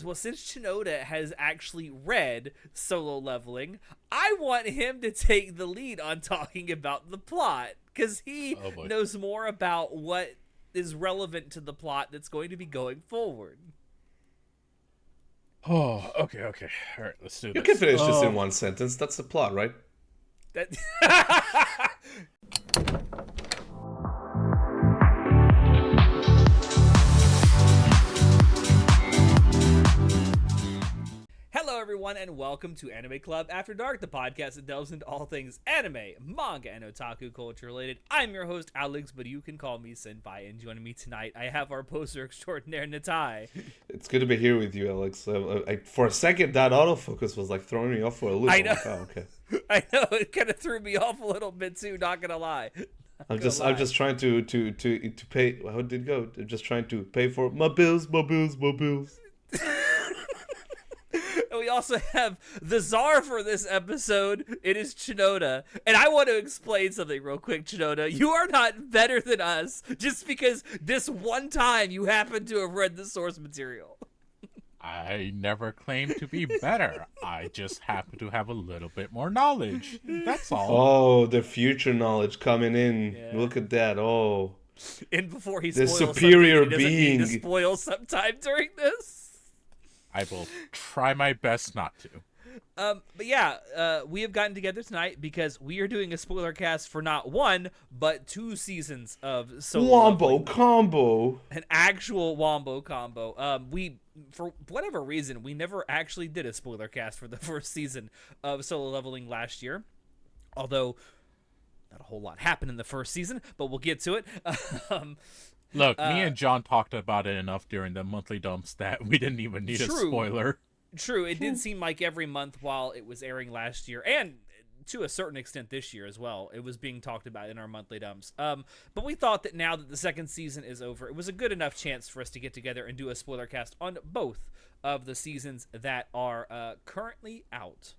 well, since Shinoda has actually read Solo Leveling, I want him to take the lead on talking about the plot because he Oh boy. knows more about what is relevant to the plot that's going to be going forward. Oh, okay. All right, let's do You can this. finish this in one sentence. That's the plot, right? That Hello, everyone, and welcome to Anime Club After Dark, the podcast that delves into all things anime, manga, and otaku culture related. I'm your host, Alex, but you can call me Senpai. And joining me tonight, I have our poster extraordinaire, Natai. It's good to be here with you, Alex. For a second, that autofocus was like throwing me off for a loop. I know. Like, oh, okay. I know, it kind of threw me off a little bit too, not gonna lie. I'm just trying to pay. How did it go? I'm just trying to pay for my bills. And we also have the czar for this episode. It is Shinoda. And I want to explain something real quick, Shinoda. You are not better than us just because this one time you happen to have read the source material. I never claimed to be better. I just happen to have a little bit more knowledge. That's all. Oh, the future knowledge coming in. Yeah. Look at that. Oh, And before he the spoils superior something, he doesn't need to being. spoil sometime during this. I will try my best not to. But yeah, we have gotten together tonight because we are doing a spoiler cast for not one, but two seasons of Solo Wombo Leveling. combo. An actual Wombo combo. We, for whatever reason, we never actually did a spoiler cast for the first season of Solo Leveling last year. Although, not a whole lot happened in the first season, but we'll get to it. Look, me and John talked about it enough during the monthly dumps that we didn't even need a True. spoiler. True, it did seem like every month while it was airing last year, and to a certain extent this year as well, it was being talked about in our monthly dumps. But we thought that now that the second season is over, it was a good enough chance for us to get together and do a spoiler cast on both of the seasons that are currently out.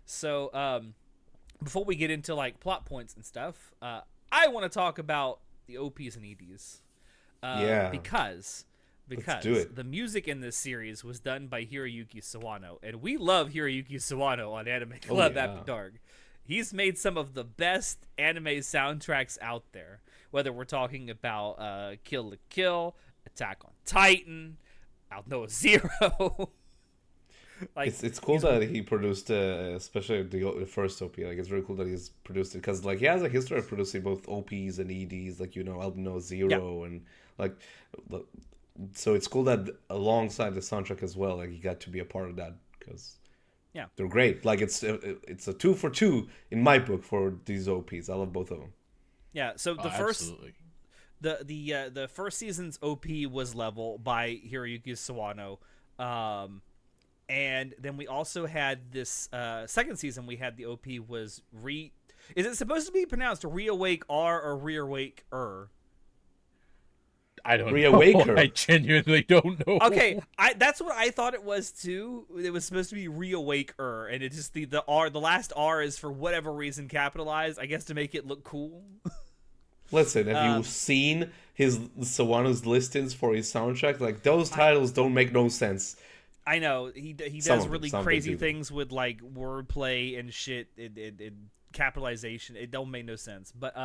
So before we get into like plot points and stuff, I want to talk about the OPs and EDs. Yeah. Because Let's do it. the music in this series was done by Hiroyuki Sawano, and we love Hiroyuki Sawano on Anime Club yeah. After Dark. He's made some of the best anime soundtracks out there, whether we're talking about Kill la Kill, Attack on Titan, I'll Know Zero. Like, It's cool that he produced, especially the first OP. Like, it's very cool that he's produced it because, like, he has a history of producing both OPs and EDs. Like, Albino Zero and like, so it's cool that alongside the soundtrack as well, like, he got to be a part of that because they're great. Like, it's a 2 for 2 in my book for these OPs. I love both of them. Yeah. So the Absolutely. the first season's OP was Level by Hiroyuki Sawano. And then we also had this second season. We had the OP was Is it supposed to be pronounced Reawake R or Reawake Er? I don't Reawaker. know. I genuinely don't know. Okay, that's what I thought it was too. It was supposed to be Reawake Er, and it just the R, the last R is for whatever reason capitalized. I guess to make it look cool. Listen, have you seen his Sawano's listings for his soundtrack? Like, those titles don't make no sense. I know he Some does of them, really some of them crazy do. things with like wordplay and shit and capitalization. It don't make no sense. But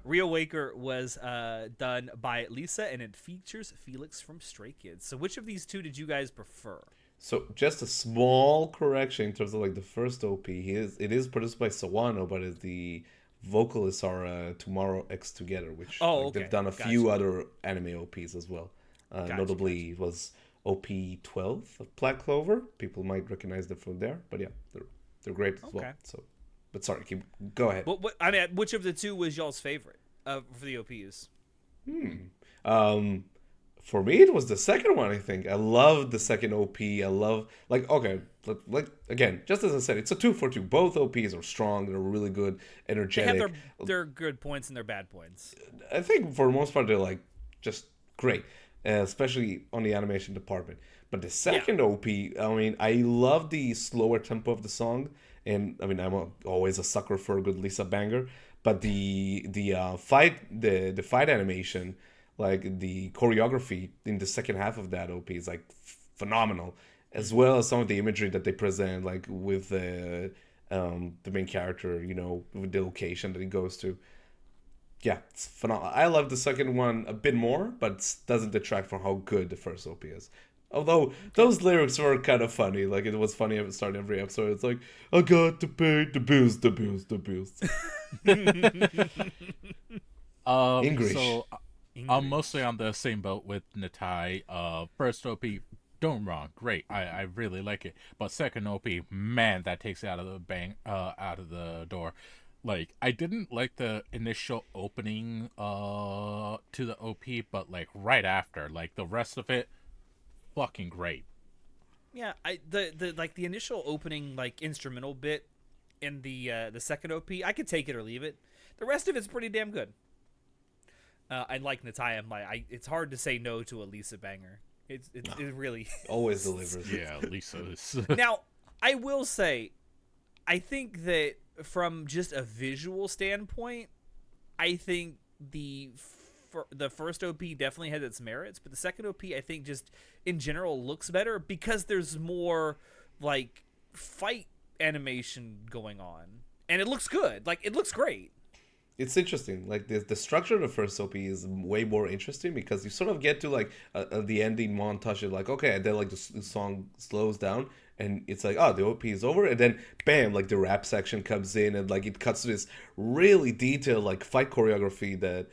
Reawaker was done by Lisa, and it features Felix from Stray Kids. So which of these two did you guys prefer? So just a small correction in terms of like the first OP. It is produced by Sawano, but the vocalists are Tomorrow X Together, which they've done a few other anime OPs as well. Notably, it was OP 12 of Black Clover. People might recognize them from there, but yeah, they're great as well. So, but sorry, go ahead. I mean, which of the two was y'all's favorite for the OPs? For me, it was the second one. I think I loved the second OP. I love like again, just as I said, it's a 2 for 2. Both OPs are strong. They're really good, energetic. They have their good points and their bad points. I think for the most part they're like just great, especially on the animation department. But the second OP, I mean, I love the slower tempo of the song, and I mean, I'm always a sucker for a good Lisa banger. But the fight animation, like the choreography in the second half of that OP is like phenomenal. as well as some of the imagery that they present, like with the main character, with the location that he goes to. Yeah, it's phenomenal. I love the second one a bit more, but it doesn't detract from how good the first OP is. Although those lyrics were kind of funny. Like, it was funny at the start of every episode. It's like, I got to pay the bills, the bills, the bills. English. So I'm mostly on the same boat with Natai. First OP, don't wrong, great. I really like it. But second OP, man, that takes it out of the door. Like, I didn't like the initial opening to the OP, but like right after, like the rest of it, fucking great. Yeah, the initial opening like instrumental bit in the second OP, I could take it or leave it. The rest of it's pretty damn good. I like Natai. It's hard to say no to a Lisa banger. It really always delivers. Yeah, Lisa is. Now, I will say, I think that from just a visual standpoint, I think the first OP definitely has its merits, but the second OP, I think, just in general looks better because there's more like fight animation going on, and it looks good. Like, it looks great. It's interesting. Like, the structure of the first OP is way more interesting because you sort of get to like the ending montage. You're like, okay, and then like the song slows down, and it's like, oh, the OP is over, and then bam, like the rap section comes in, and like it cuts to this really detailed like fight choreography that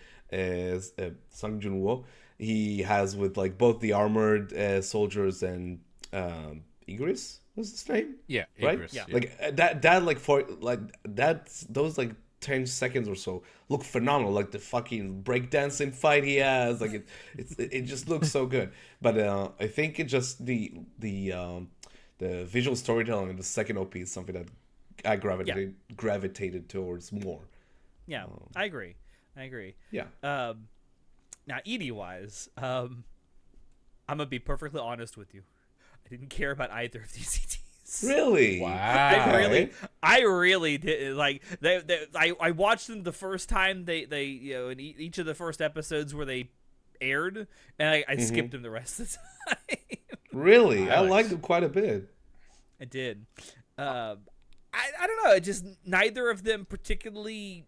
Sang Jun-woo he has with like both the armored soldiers and Igris was his name, yeah, right? Igris, yeah. Like that like for like that's those like 10 seconds or so look phenomenal. Like the fucking breakdancing fight he has, like it just looks so good. But I think it just the visual storytelling in the second OP is something that I gravitated towards more. Yeah, I agree. Yeah. Now, Edie wise, I'm gonna be perfectly honest with you. I didn't care about either of these EDs. Really? Wow. I really did. Like, I watched them the first time they in each of the first episodes where they aired, and I skipped them the rest of the time. Really? I liked them quite a bit. I did. I don't know. It just, neither of them particularly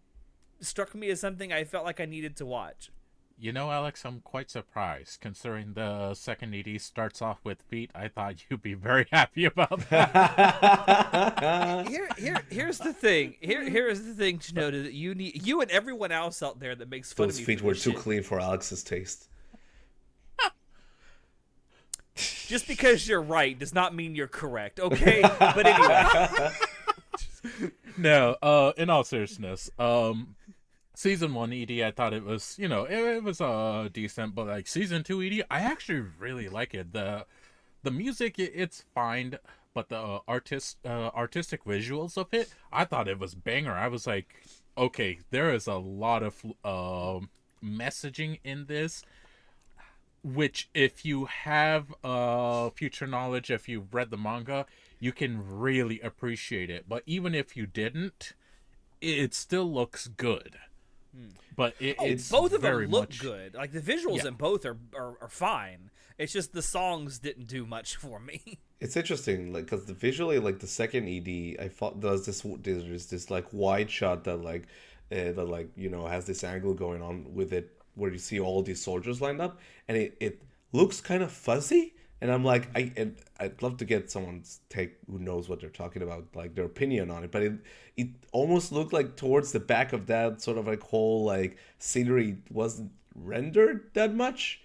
struck me as something I felt like I needed to watch. You know, Alex, I'm quite surprised. Considering the second ED starts off with feet, I thought you'd be very happy about that. Here's the thing. Here is the thing to note, that you and everyone else out there that makes fun of me. Those feet were too clean for Alex's taste. Just because you're right does not mean you're correct, okay? But anyway. No, in all seriousness, Season 1 ED, I thought it was, it was decent, but like Season 2 ED, I actually really like it. The music, it's fine, but the artistic visuals of it, I thought it was banger. I was like, okay, there is a lot of messaging in this, which if you have future knowledge, if you've read the manga, you can really appreciate it. But even if you didn't, it still looks good. But it's both of them very look much good. Like, the visuals in both are fine. It's just the songs didn't do much for me. It's interesting, like, because visually, like the second ED, I thought there's this like wide shot that has this angle going on with it where you see all these soldiers lined up, and it looks kind of fuzzy. And I'm like, I'd love to get someone's take who knows what they're talking about, like their opinion on it. But it almost looked like towards the back of that sort of like whole like scenery wasn't rendered that much,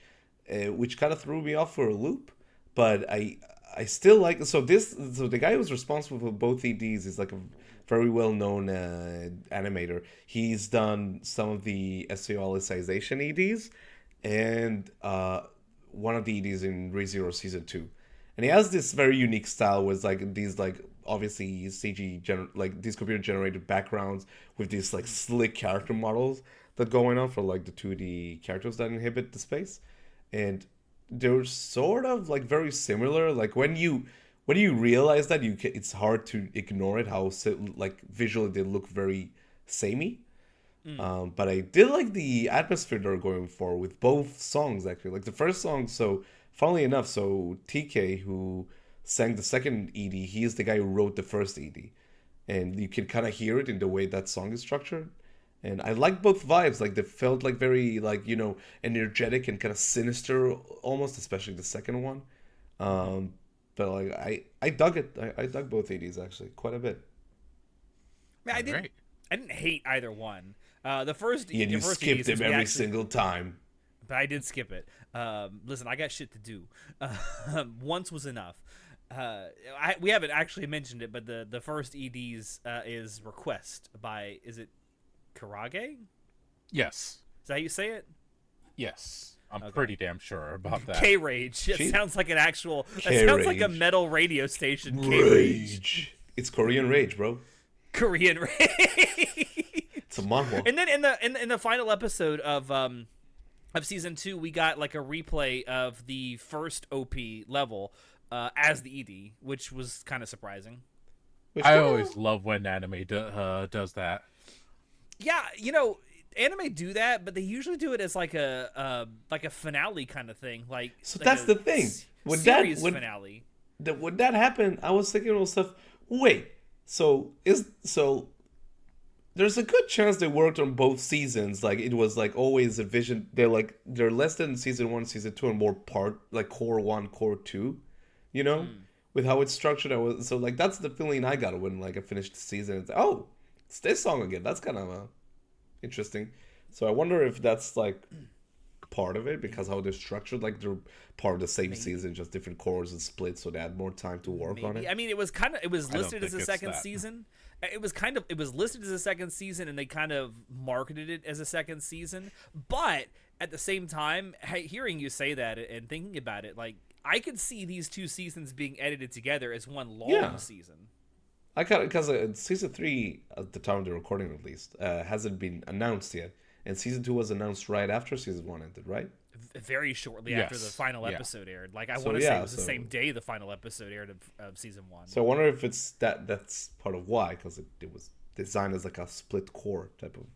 which kind of threw me off for a loop. But I still like so the guy who's responsible for both EDs is like a very well known animator. He's done some of the SEOlicization EDs and one of the EDs in ReZero Season 2. And he has this very unique style with like these like obviously CG like these computer generated backgrounds with these like slick character models that going on for like the 2D characters that inhabit the space. And they're sort of like very similar. Like when you realize that it's hard to ignore it how like visually they look very samey. But I did like the atmosphere they're going for with both songs, actually. Like the first song, so funnily enough, so TK, who sang the second ED, he is the guy who wrote the first ED, and you can kind of hear it in the way that song is structured. And I like both vibes. Like they felt like very like energetic and kind of sinister almost, especially the second one. But like I dug it. I dug both EDs actually quite a bit. I didn't hate either one. The first and you skipped him every single time. But I did skip it. Listen, I got shit to do. Once was enough. We haven't actually mentioned it, but the first EDs is Request by, is it Karage? Yes. Is that how you say it? Yes. I'm pretty damn sure about that. K-Rage. It sounds like an actual... It sounds like a metal radio station. K-Rage. It's Korean Rage, bro. Korean Rage. It's a manhwa. And then in the final episode of season 2, we got like a replay of the first OP level as the ED, which was kind of surprising. I always love when anime does that. Yeah, anime do that, but they usually do it as like a finale kind of thing. So that's the thing. When finale. When that happened, I was thinking to myself, wait, so there's a good chance they worked on both seasons. Like it was like always a vision. They're less than season 1, season 2, and more part like core 1, core 2. With how it's structured. So like that's the feeling I got when like I finished the season. It's it's this song again. That's kind of interesting. So I wonder if that's like part of it, because how they're structured, like they're part of the same season, just different cores and split, so they had more time to work on it. I mean, it was listed as a second season. It was listed as a second season, and they kind of marketed it as a second season. But at the same time, hearing you say that and thinking about it, like I could see these two seasons being edited together as one long season. I got it because season 3, at the time of the recording at least, hasn't been announced yet, and season 2 was announced right after season 1 ended, right? Very shortly after the final episode aired. Like I want to say it was the same day the final episode aired of season 1. So I wonder if it's that's part of why, because it was designed as like a split core type of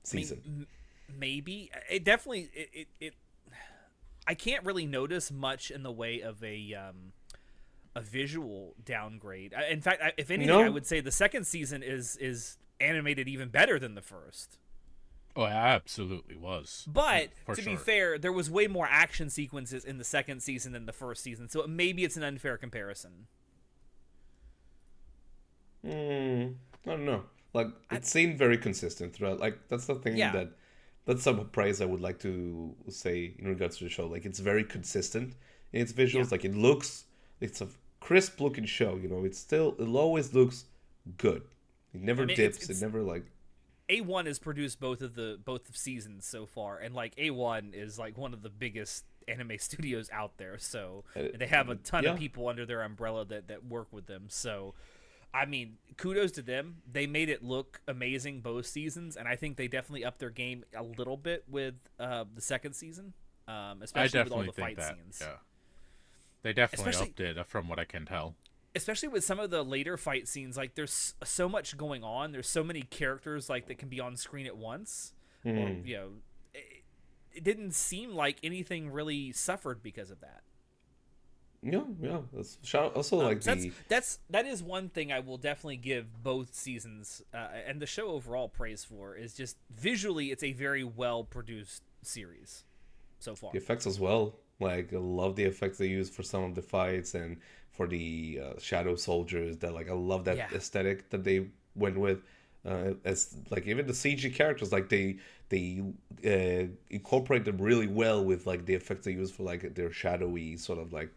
season. I mean, maybe it definitely it. I can't really notice much in the way of a visual downgrade. In fact, if anything, I would say the second season is animated even better than the first. Oh, it absolutely was. But to be fair, there was way more action sequences in the second season than the first season, so maybe it's an unfair comparison. I don't know. Like it seemed very consistent throughout. Like that's the thing that's some praise I would like to say in regards to the show. Like it's very consistent in its visuals. Like it's a crisp looking show. It always looks good. It never dips. It never like. A1 has produced both of seasons so far, and like A1 is like one of the biggest anime studios out there, so they have a ton of people under their umbrella that work with them. So I mean, kudos to them. They made it look amazing both seasons, and I think they definitely upped their game a little bit with the second season, especially with all the fight scenes. Yeah, they definitely upped it from what I can tell. Especially with some of the later fight scenes, like there's so much going on. There's so many characters like that can be on screen at once. Or, it didn't seem like anything really suffered because of that. Yeah. Also, that is one thing I will definitely give both seasons and the show overall praise for, is just visually it's a very well produced series so far. The effects as well. Like I love the effects they use for some of the fights and for the shadow soldiers. That like I love that aesthetic that they went with. As like even the CG characters, like they incorporate them really well with like the effects they use for like their shadowy sort of like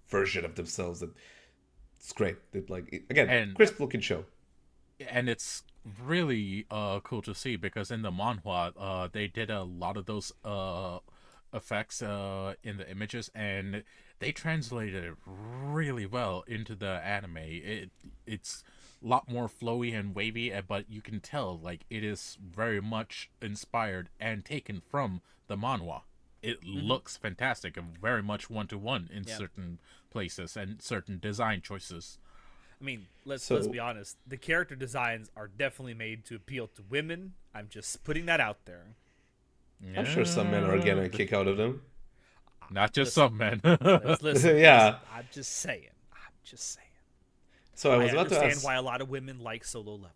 version of themselves. That it's great. Crisp looking show. And it's really cool to see, because in the manhwa they did a lot of those effects in the images, and they translated it really well into the anime. It's a lot more flowy and wavy, but you can tell like it is very much inspired and taken from the manhwa. It looks fantastic and very much one-to-one in certain places and certain design choices. I mean, let's be honest. The character designs are definitely made to appeal to women. I'm just putting that out there. I'm sure some men are getting a kick out of them. Not just some men. Listen, Yeah. I'm just saying. So I was about to understand ask. why a lot of women like solo leveling.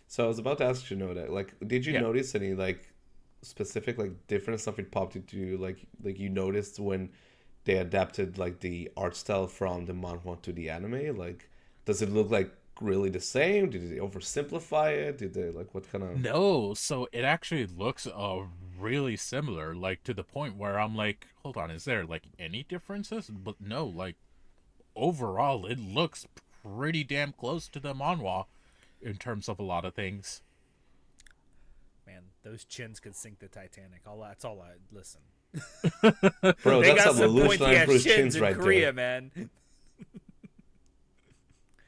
So I was about to ask Shinoda, like, did you Yeah. notice any like specific like different stuff it popped into you, like you noticed when they adapted like the art style from the manhwa to the anime? Like, does it look like really the same? Did they oversimplify it? Did they like what kind of? No, so it actually looks really similar, like to the point where I'm like, hold on, is there like any differences? But no, like overall it looks pretty damn close to the manhwa in terms of a lot of things. Man, those chins could sink the Titanic. That's all I listen. Bro, They that's got some some pointy evolutionary ass Bruce chins chins in right Korea, there. man.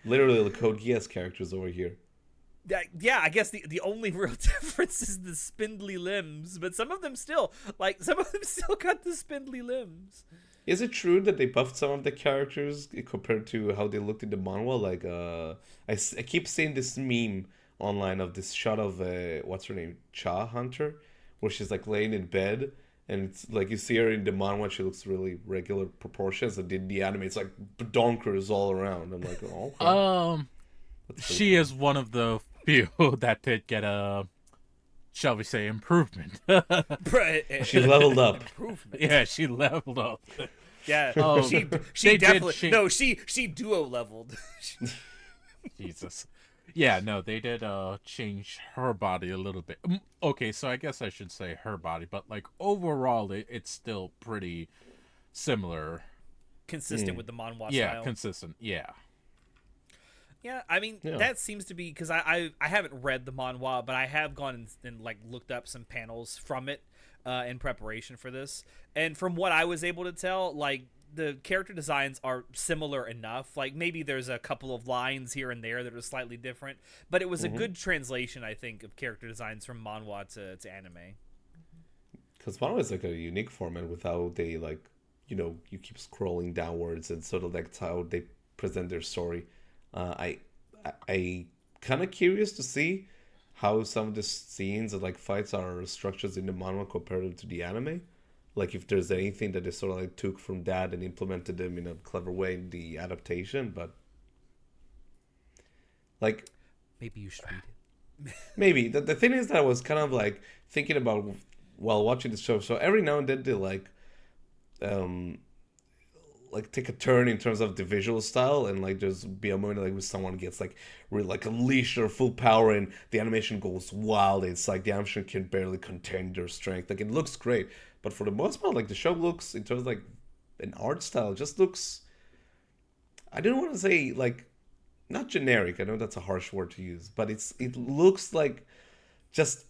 Literally the Code Geass characters over here. Yeah, I guess the only real difference is the spindly limbs, but some of them still got the spindly limbs. Is it true that they buffed some of the characters compared to how they looked in the manhwa? Like, I keep seeing this meme online of this shot of what's her name, Cha Hunter, where she's like laying in bed, and it's like you see her in the manhwa, she looks really regular proportions, and in the anime, it's like donkers all around. I'm like, oh, okay. She is one of the few that did get a, shall we say, improvement. She leveled up. Improvement. Yeah, she leveled up. Yeah, she definitely no, she duo leveled. Jesus. Yeah, no, they did change her body a little bit. Okay, so I guess I should say her body, but like overall it's still pretty similar. Consistent with the manhwa Yeah, style. consistent. Yeah. Yeah, I mean that seems to be because I haven't read the manhwa, but I have gone and like looked up some panels from it in preparation for this, and from what I was able to tell, like the character designs are similar enough. Like maybe there's a couple of lines here and there that are slightly different, but it was a good translation, I think, of character designs from manhwa to anime. Because manhwa is like a unique format with how they like, you keep scrolling downwards and sort of like how they present their story. I kind of curious to see how some of the scenes and like fights are structured in the manhwa compared to the anime. Like if there's anything that they sort of like took from that and implemented them in a clever way in the adaptation, but like Maybe you should read it. maybe the thing is that I was kind of like thinking about while watching the show. So every now and then they like take a turn in terms of the visual style, and like there's be a moment like where someone gets like really like unleashed their full power and the animation goes wild. It's like the animation can barely contain their strength. Like it looks great, but for the most part, like the show looks in terms of like an art style, just looks. I don't want to say like not generic. I know that's a harsh word to use, but it looks like just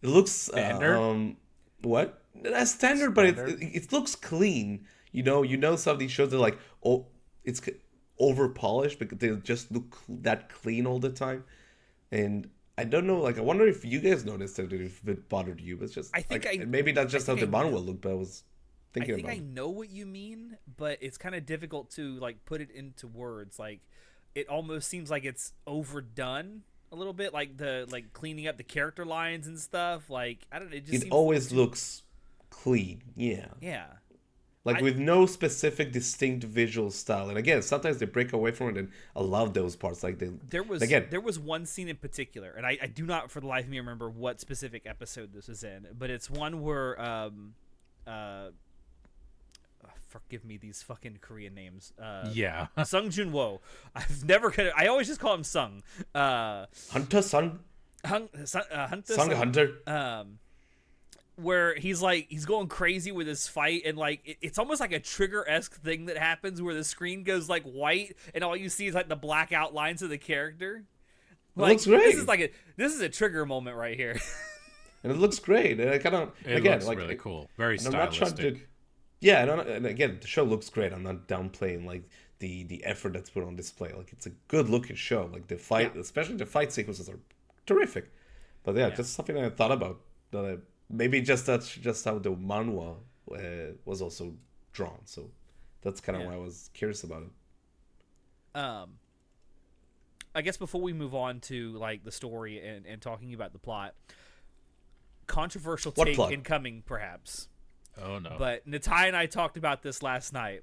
it looks Standard? What? That's standard, but it looks clean. Some of these shows are like, oh, it's over polished because they just look that clean all the time. And I don't know, like I wonder if you guys noticed that, if it bothered you. But it's just maybe that's just how the manhwa looked. But I was thinking about. I know what you mean, but it's kind of difficult to like put it into words. Like it almost seems like it's overdone a little bit, like the cleaning up the character lines and stuff. Like I don't know, it always looks clean. Yeah. Like with no specific distinct visual style. And again, sometimes they break away from it, and I love those parts. Like there was one scene in particular, and I do not for the life of me remember what specific episode this was in, but it's one where forgive me these fucking Korean names. Sung Jun-wo. I always just call him Sung. Hunter Sung. Hunter. Where he's going crazy with his fight, and like it's almost like a Trigger-esque thing that happens where the screen goes like white and all you see is like the black outlines of the character. Like, it looks great. This is a Trigger moment right here. And it looks great. And I kind of looks really cool, very stylistic. And again, the show looks great. I'm not downplaying like the effort that's put on display. Like it's a good looking show. Like the fight, especially the fight sequences, are terrific. But just something I thought about. Maybe that's just how the manhwa was also drawn. So that's kind of why I was curious about it. I guess before we move on to like the story and talking about the plot, controversial take incoming, perhaps. Oh no. But Natai and I talked about this last night.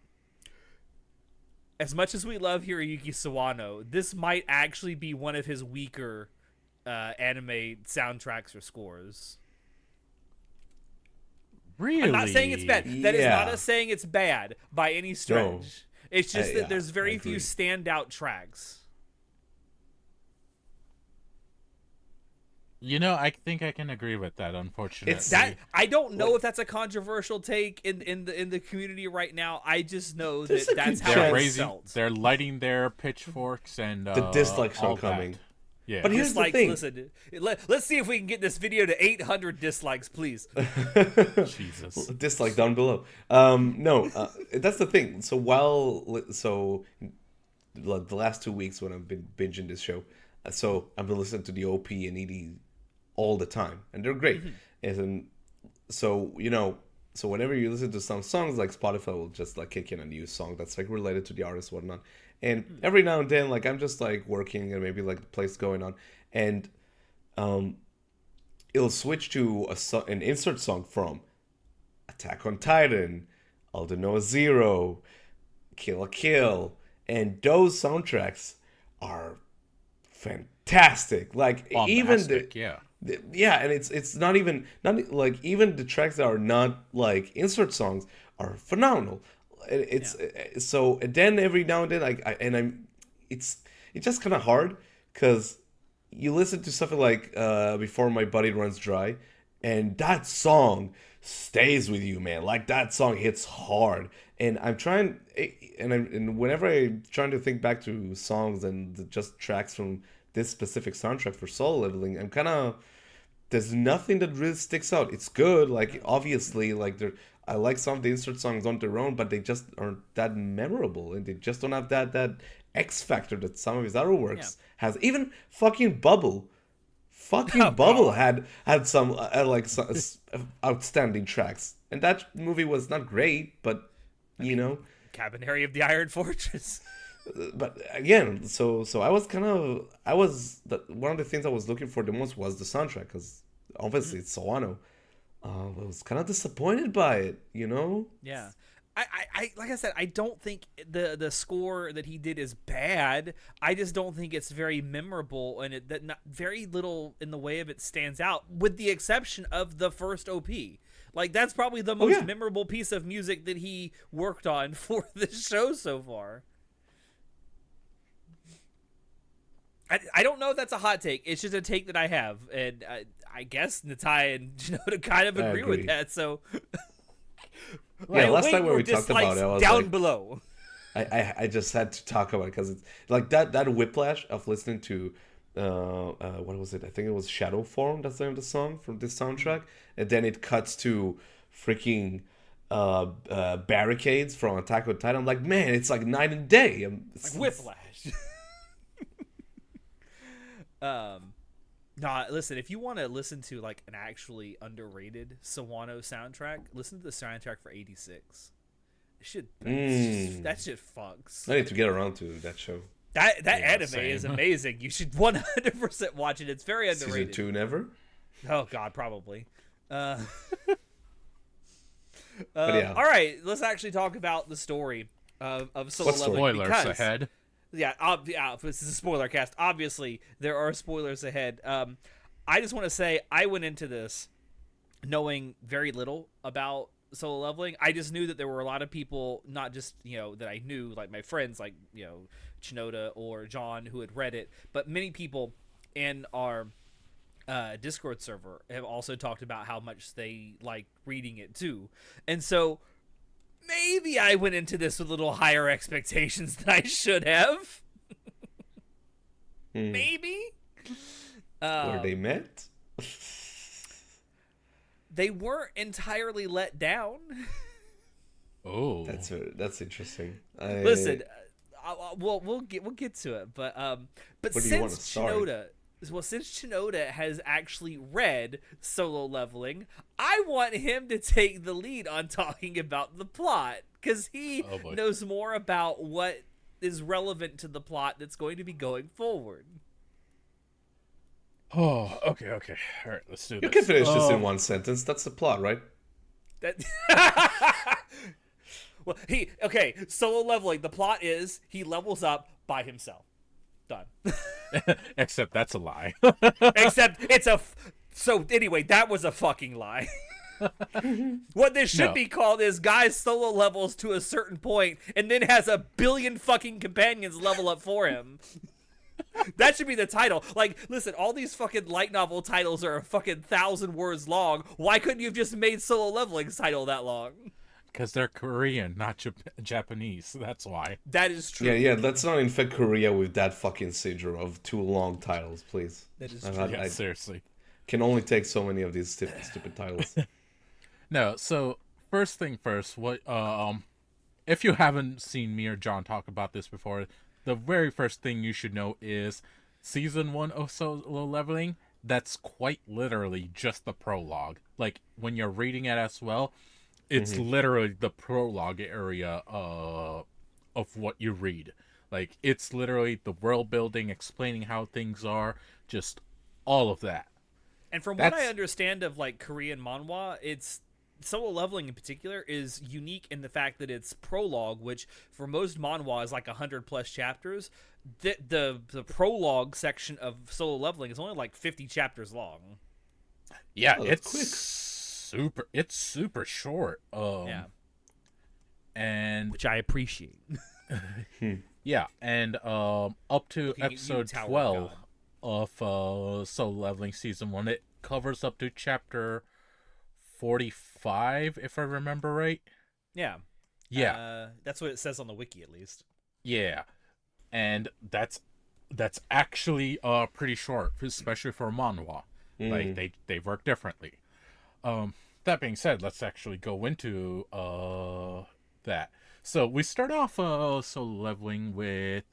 As much as we love Hiroyuki Sawano, this might actually be one of his weaker anime soundtracks or scores. Really? I'm not saying it's bad. That is not us saying it's bad by any stretch. No. It's just that there's very few standout tracks. You know, I think I can agree with that. Unfortunately, I don't know if that's a controversial take in the community right now. I just know that that's how it felt. They're lighting their pitchforks and the dislikes are coming. Yeah, but here's the thing. Listen, let's see if we can get this video to 800 dislikes, please. Jesus, dislike down below. No, that's the thing. So the last 2 weeks when I've been binging this show, so I've been listening to the OP and ED all the time, and they're great. And so so whenever you listen to some songs, like Spotify will just like kick in a new song that's like related to the artist, whatnot. And every now and then, like I'm just like working and maybe like the place going on, and it'll switch to an insert song from Attack on Titan, Aldnoah Zero, Kill la Kill, and those soundtracks are fantastic. Like bombastic, and it's not like even the tracks that are not like insert songs are phenomenal. It's so, and then every now and then it's just kind of hard because you listen to something like Before My Body Runs Dry, and that song stays with you, man. Like that song hits hard, and I'm trying, and whenever I'm trying to think back to songs and just tracks from this specific soundtrack for Solo Leveling, I'm kind of, there's nothing that really sticks out. It's good, like obviously, like I like some of the insert songs on their own, but they just aren't that memorable, and they just don't have that X factor that some of his other works has. Even fucking Bubble, Bubble had some some outstanding tracks, and that movie was not great, but Cabaneri of the Iron Fortress. But again, so I was one of the things I was looking for the most was the soundtrack, because obviously it's Sawano. I was kind of disappointed by it, Yeah. I like I said, I don't think the score that he did is bad. I just don't think it's very memorable, and very little in the way of it stands out, with the exception of the first OP. Like that's probably the most memorable piece of music that he worked on for the show so far. I don't know if that's a hot take. It's just a take that I have, and I guess Natai and Shinoda kind of agree with that. So, last time when we talked about it, I was down below. I just had to talk about it because it's like that whiplash of listening to what was it? I think it was Shadow Form. That's the name of the song from this soundtrack, and then it cuts to freaking barricades from Attack on Titan. I'm like, man, it's like night and day. It's like whiplash. No, listen, if you want to listen to like an actually underrated Sawano soundtrack, listen to the soundtrack for 86. That shit fucks. I need to get around to that show. That anime is amazing. You should 100% watch it. It's very underrated. Season 2 never? Oh god, probably. All right, let's actually talk about the story of Solo Leveling. Spoilers ahead. Yeah, this is a spoiler cast. Obviously, there are spoilers ahead. I just want to say I went into this knowing very little about Solo Leveling. I just knew that there were a lot of people, not just that I knew, like my friends, like Shinoda or John, who had read it, but many people in our Discord server have also talked about how much they like reading it too, and so. Maybe I went into this with a little higher expectations than I should have. Maybe. Were they met? They weren't entirely let down. Oh, that's interesting. Listen, we'll get to it, but since Shinoda has actually read Solo Leveling, I want him to take the lead on talking about the plot, because he knows more about what is relevant to the plot that's going to be going forward. Oh, okay. All right, let's do this. You can finish this in one sentence. That's the plot, right? That. Well, solo leveling. The plot is he levels up by himself. Done. Except that's a lie. Except it's so anyway, that was a fucking lie. What this should be called is guys solo levels to a certain point and then has a billion fucking companions level up for him. That should be the title. Like, listen, all these fucking light novel titles are a fucking 1,000 words long. Why couldn't you have just made solo leveling's title that long? Because they're Korean, not Japanese. That's why. That is true. Yeah. Let's not infect Korea with that fucking syndrome of too long titles, please. That is true. Seriously. Can only take so many of these stupid titles. No, so first thing first, if you haven't seen me or John talk about this before, the very first thing you should know is season 1 of Solo Leveling, that's quite literally just the prologue. Like, when you're reading it as well, it's literally the prologue area of what you read. Like, it's literally the world building, explaining how things are, just all of that. And from what I understand of, like, Korean manhwa, Solo Leveling in particular is unique in the fact that it's prologue, which for most manhwa is like 100+ chapters. The prologue section of Solo Leveling is only like 50 chapters long. Yeah, it's quick. It's super short. And which I appreciate. Yeah, and up to episode 12 of Solo Leveling season 1, it covers up to chapter 45, if I remember right. Yeah. That's what it says on the wiki, at least. Yeah, and that's actually pretty short, especially for manhwa. Like, they work differently. That being said, let's actually go into that. So we start off Solo Leveling with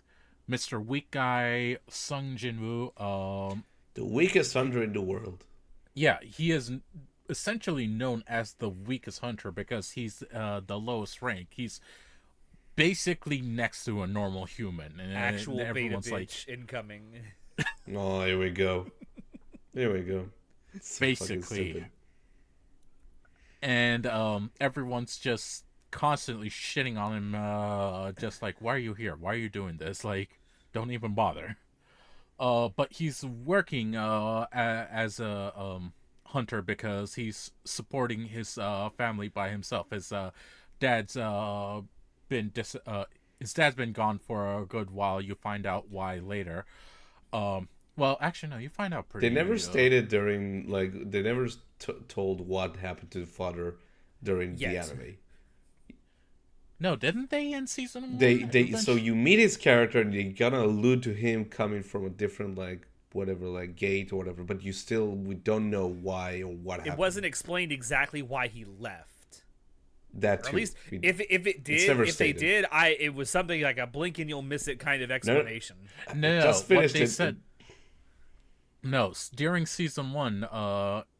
Mr. Weak Guy Sung Jinwoo. The weakest hunter in the world. Yeah, he is essentially known as the weakest hunter because he's the lowest rank. He's basically next to a normal human. And actual beta everyone's bitch like, incoming. Oh, here we go. It's basically. And everyone's just constantly shitting on him, just like, why are you here? Why are you doing this? Like, don't even bother. But he's working as a hunter because he's supporting his family by himself. His dad's been gone for a good while. You find out why later. Well, actually, no. You find out pretty. They never stated during, like, they never told what happened to the father during the anime. No, didn't they in season 1? They so you meet his character and you're gonna allude to him coming from a different, like, whatever, like, gate or whatever, but we don't know why or what happened. It wasn't explained exactly why he left. That too. Or at least if they did, it was something like a blink and you'll miss it kind of explanation. No, just finished what they it. said. No, during season 1,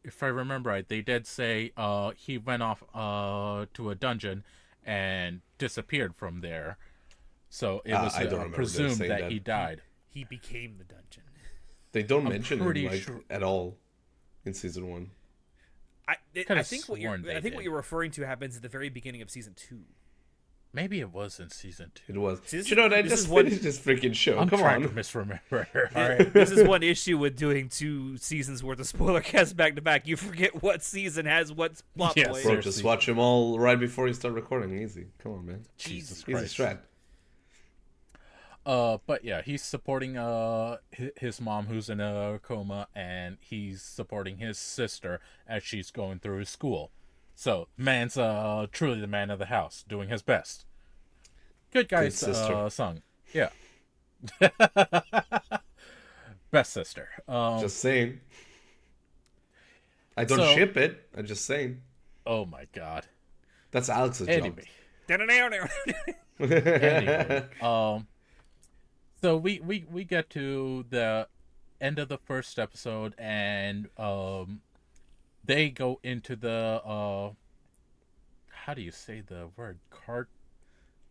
if I remember right, they did say he went off to a dungeon and disappeared from there. So it was presumed that he died. He became the dungeon. They don't mention him at all in season 1. I think what you're referring to happens at the very beginning of season 2. Maybe it was in season 2. It was. I just finished this freaking show. I'm Come trying on. to misremember. All right. This is one issue with doing 2 seasons worth of Spoilercast back to back. You forget what season has what plot point. Bro, just watch them all right before you start recording. Easy. Come on, man. Jesus Christ. Easy strat. But yeah, he's supporting his mom who's in a coma, and he's supporting his sister as she's going through school. So, man's truly the man of the house, doing his best. Good guy's song. Yeah. Best sister. Just saying. I don't ship it. I'm just saying. Oh my god. That's Alex's job. Anyway. So we get to the end of the first episode, and they go into the how do you say the word?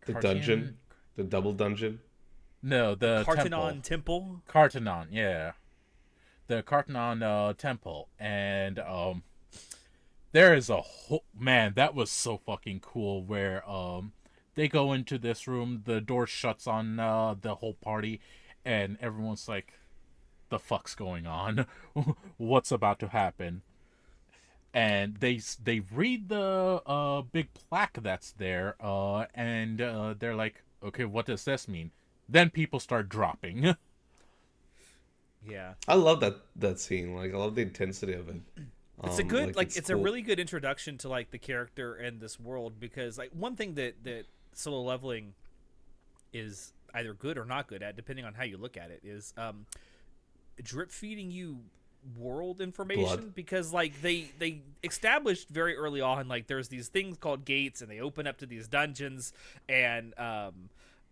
The dungeon? The double dungeon? No, the temple. Cartanon, yeah. The Cartanon temple, and there is a whole man that was so fucking cool where they go into this room, the door shuts on the whole party, and everyone's like, the fuck's going on? What's about to happen? And they read the big plaque that's there, and they're like, okay, what does this mean? Then people start dropping. Yeah, I love that scene. Like, I love the intensity of it. It's a good it's cool. a really good introduction to like the character and this world, because like one thing that Solo Leveling is either good or not good at, depending on how you look at it, is drip feeding you world information. Blood. Because like they established very early on, like there's these things called gates and they open up to these dungeons, and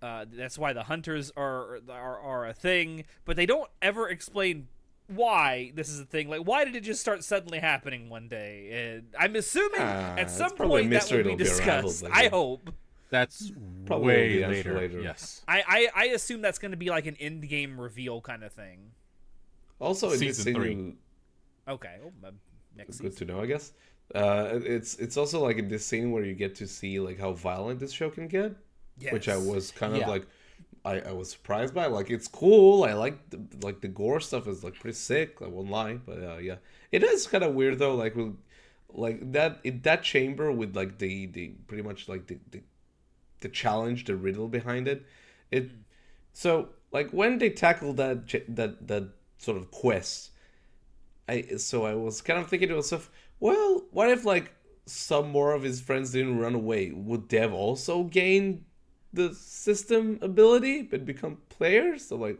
that's why the hunters are a thing, but they don't ever explain why this is a thing. Like, why did it just start suddenly happening one day? And I'm assuming at some point that will be discussed. I hope. That's probably way later. Yes. I assume that's going to be like an end game reveal kind of thing. Also, in Season 3. Okay. Well, next good season. to know, I guess. It's also like in this scene where you get to see like how violent this show can get, Yes. which I was kind of like, I was surprised by. Like, it's cool. I like the gore stuff is like pretty sick. I won't lie, but yeah, it is kind of weird though. Like, like that in that chamber with like the pretty much like the challenge, the riddle behind it. So like when they tackle that sort of quest, I was kind of thinking to myself, well, what if like some more of his friends didn't run away? Would Dev also gain the system ability but become players? So like,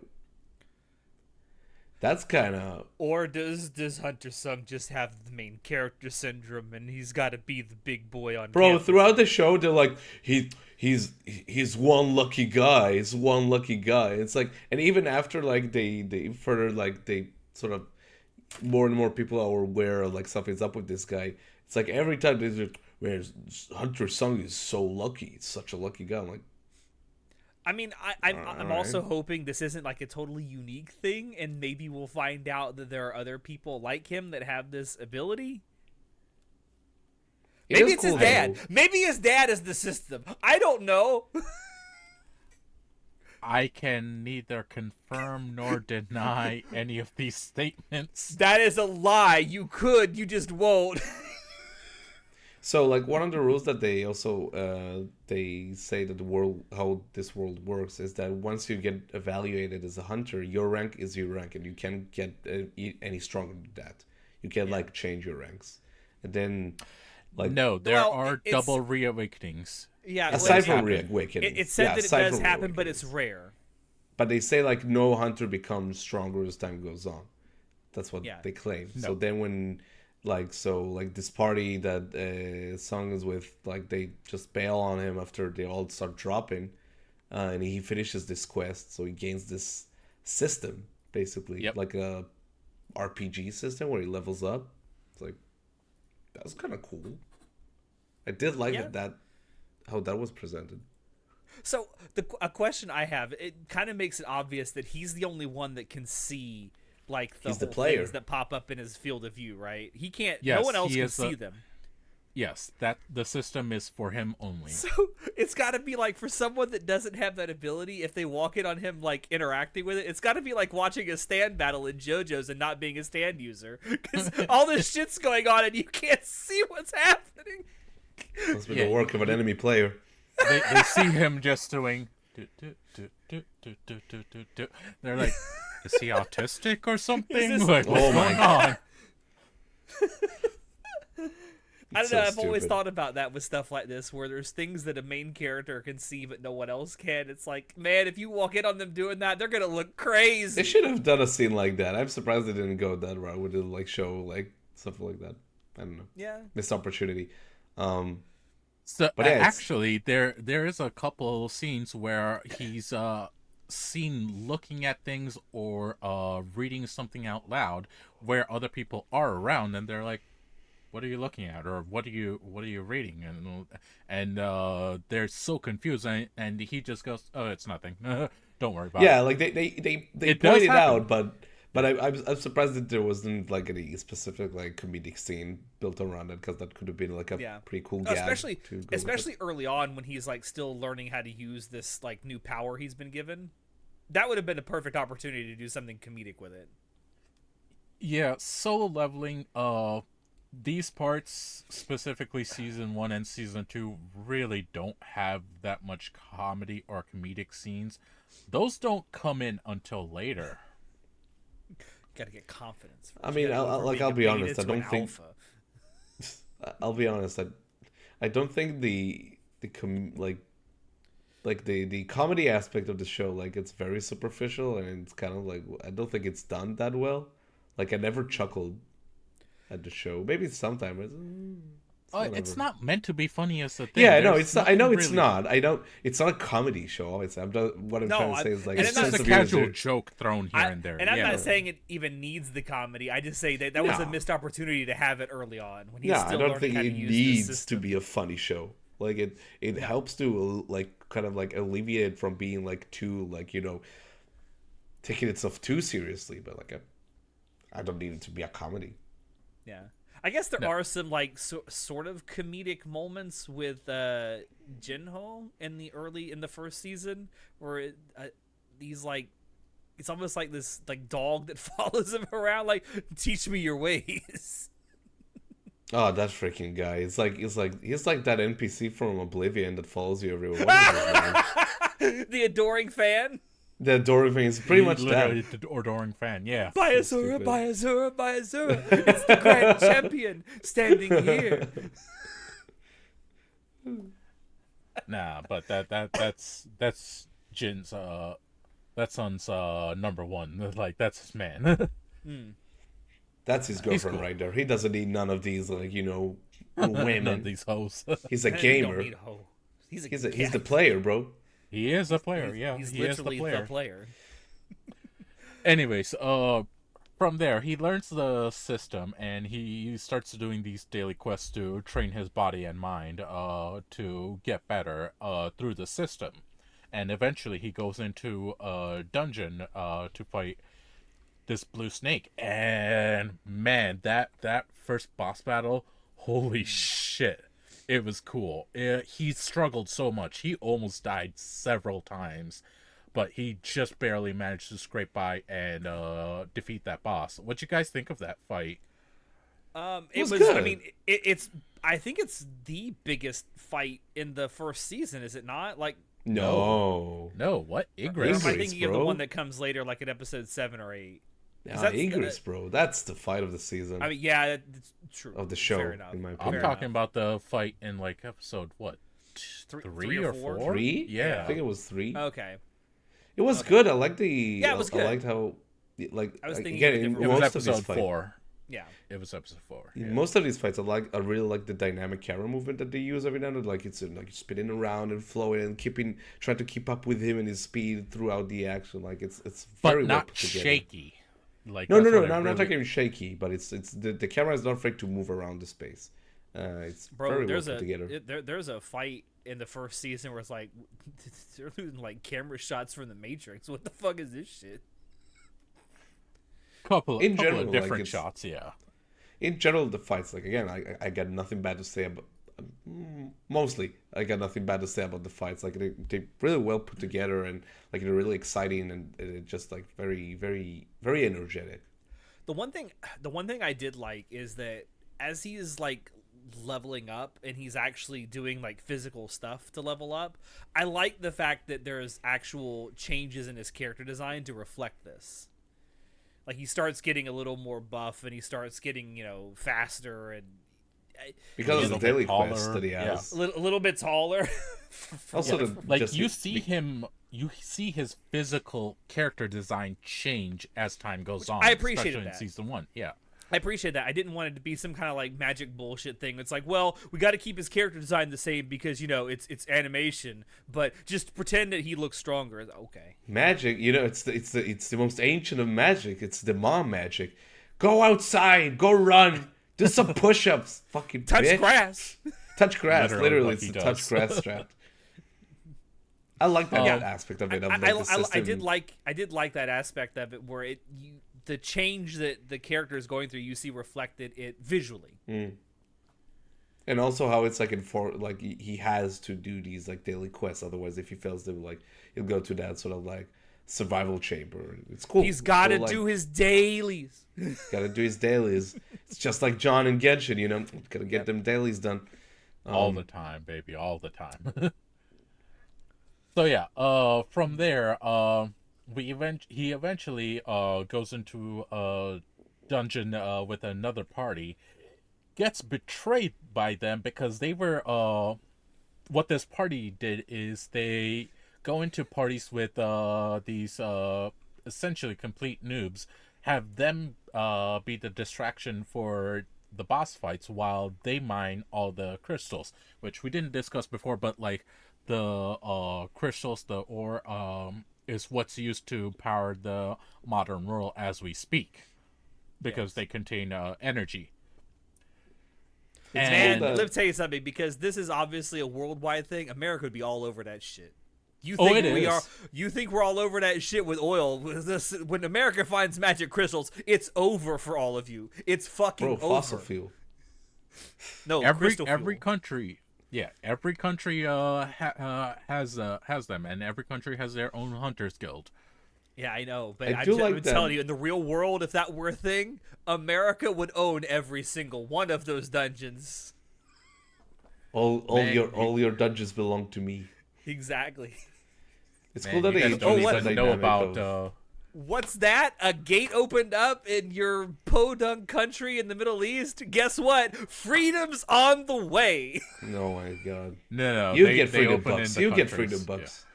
that's kind of... Or does Hunter Sung just have the main character syndrome and he's got to be the big boy on Bro, campus? throughout the show they're like, he's one lucky guy. He's one lucky guy. It's like, and even after like they further like they sort of more and more people are aware of like something's up with this guy. It's like every time there's like, where's Hunter Sung is so lucky. It's such a lucky guy. I'm like, I mean, I'm also hoping this isn't like a totally unique thing, and maybe we'll find out that there are other people like him that have this ability. Maybe it's his dad. Maybe his dad is the system. I don't know. I can neither confirm nor deny any of these statements. That is a lie. You just won't. So, like, one of the rules that they also they say that how this world works is that once you get evaluated as a hunter, your rank is your rank, and you can't get any stronger than that. You can't like change your ranks, and then like no, there are double reawakenings. Yeah, aside from reawakening, it said that it does happen, but it's rare. But they say like no hunter becomes stronger as time goes on. That's what they claim. No. So then when like this party that Sung is with, like they just bail on him after they all start dropping, and he finishes this quest, so he gains this system basically, like a RPG system where he levels up. It's like, that was kind of cool. I did like that how that was presented. So a question I have, it kind of makes it obvious that he's the only one that can see like the whole things that pop up in his field of view, right? He can't. No one else can see them. Yes, that the system is for him only. So it's got to be like for someone that doesn't have that ability, if they walk in on him like interacting with it, it's got to be like watching a stand battle in JoJo's and not being a stand user, because all this shit's going on and you can't see what's happening. Must be the work of an enemy player. They see him just doing. They're like, is he autistic or something? Like, what's going on? I don't know. I've always thought about that with stuff like this, where there's things that a main character can see but no one else can. It's like, man, if you walk in on them doing that, they're gonna look crazy. They should have done a scene like that. I'm surprised they didn't go that route. Would it like show like stuff like that? I don't know. Yeah, missed opportunity. So actually, there is a couple of scenes where he's seen looking at things or reading something out loud where other people are around, and they're like, "What are you looking at?" or "What are you reading?" and they're so confused, and he just goes, "Oh, it's nothing. Don't worry about it." Yeah, like they point it out, but But I'm surprised that there wasn't like any specific like comedic scene built around it, because that could have been like a pretty cool gag. Especially early on when he's like still learning how to use this like new power he's been given. That would have been a perfect opportunity to do something comedic with it. Yeah, solo leveling, these parts, specifically season 1 and season 2, really don't have that much comedy or comedic scenes. Those don't come in until later. Gotta get confidence first. I mean, I'll be honest. I don't think. I'll be honest. I don't think the comedy aspect of the show, like, it's very superficial, and it's kind of like, I don't think it's done that well. Like, I never chuckled at the show. Maybe sometimes. It's not meant to be funny as a thing. Yeah, no, it's not. I know it's not. I don't. It's not a comedy show. What I'm trying to say is like it's just a casual joke thrown here and there. And I'm not saying it even needs the comedy. I just say that was a missed opportunity to have it early on when he's still learning how to use the system. I don't think it needs to be a funny show. Like it helps to like kind of like alleviate it from being like too like, you know, taking itself too seriously. But like I don't need it to be a comedy. Yeah. I guess there are some like sort of comedic moments with Jinho in the first season, where he's like, it's almost like this like dog that follows him around, like, teach me your ways. Oh, that freaking guy! He's like that NPC from Oblivion that follows you everywhere. What is his name? The adoring fan. The adoring fan is pretty much that. The adoring fan, yeah. By Azura, by Azura, by Azura. It's the grand champion standing here. Nah, but that's Jin's that son's number one. Like, that's his man. That's his girlfriend right there. He doesn't need none of these, like, you know, women. None of these hoes. He's a gamer. He's the player, bro. He is a player, yeah. He's literally the player. Anyways, from there, he learns the system, and he starts doing these daily quests to train his body and mind to get better through the system. And eventually he goes into a dungeon to fight this blue snake. And man, that first boss battle, holy shit. It was cool. He struggled so much. He almost died several times, but he just barely managed to scrape by and defeat that boss. What you guys think of that fight? It was good. I mean, I think it's the biggest fight in the first season, is it not? Like, no. What? Igris? Or am I thinking of the one that comes later, like in episode 7 or 8? Yeah, Igris, bro. That's the fight of the season. I mean, yeah, it's true. Of the show, fair enough. in my opinion. I'm talking about the fight in, like, episode, what? 3 or 4? 3? Yeah. I think it was 3. Okay. It was good. I liked the... Yeah, it was good. I liked how... Like, I was thinking again, it was episode 4. Yeah. It was episode 4. In most of these fights, I really like the dynamic camera movement that they use every now and then. Like, it's like spinning around and flowing and trying to keep up with him and his speed throughout the action. Like, it's very well put together. Shaky. Like, no, I'm not talking shaky, but it's the camera is not afraid to move around the space. It's very well put together. There's a fight in the first season where it's like they're losing like camera shots from the Matrix. What the fuck is this shit? Couple of different shots, yeah. In general, the fights, like, again, I got nothing bad to say about. Mostly, I got nothing bad to say about the fights. Like, they really well put together, and like they're really exciting, and it's just like very, very, very energetic. The one thing I did like is that as he is like leveling up and he's actually doing like physical stuff to level up, I like the fact that there's actual changes in his character design to reflect this. Like, he starts getting a little more buff, and he starts getting, you know, faster, and because of the daily quest that he has, a little bit taller. Also, you see his physical character design change as time goes on. I appreciated especially that in season 1. Yeah, I appreciate that. I didn't want it to be some kind of like magic bullshit thing. It's like, well, we got to keep his character design the same because, you know, it's animation, but just pretend that he looks stronger. Okay. Magic, you know, it's the most ancient of magic. It's the mom magic. Go outside, go run, do some push-ups. Fucking touch bitch. grass. Touch grass. Literally, it's the touch grass strat. I like that aspect of it. I did like that aspect of it where the change that the character is going through, you see reflected it visually. And also how it's like he has to do these like daily quests, otherwise if he fails them, like he'll go to that sort of like survival chamber. It's cool. He's got to do his dailies. Got to do his dailies. It's just like John and Genshin, you know. Got to get them dailies done. All the time, baby, all the time. So yeah, from there, he eventually goes into a dungeon with another party, gets betrayed by them because they were what this party did is they go into parties with these essentially complete noobs, have them be the distraction for the boss fights while they mine all the crystals, which we didn't discuss before, but like the crystals, the ore, is what's used to power the modern world as we speak, because they contain energy. And let me tell you something, because this is obviously a worldwide thing. America would be all over that shit. You think You think we're all over that shit with oil? When America finds magic crystals, it's over for all of you. It's fucking over. Fossil fuel. No, every country. Yeah, every country has them, and every country has their own hunters guild. Yeah, I know, but I'm telling you, in the real world, if that were a thing, America would own every single one of those dungeons. All your dungeons belong to me. Exactly. It's cool that they don't know about. What's that? A gate opened up in your podunk country in the Middle East? Guess what? Freedom's on the way. Oh my god. No. You get freedom bucks. You get freedom bucks.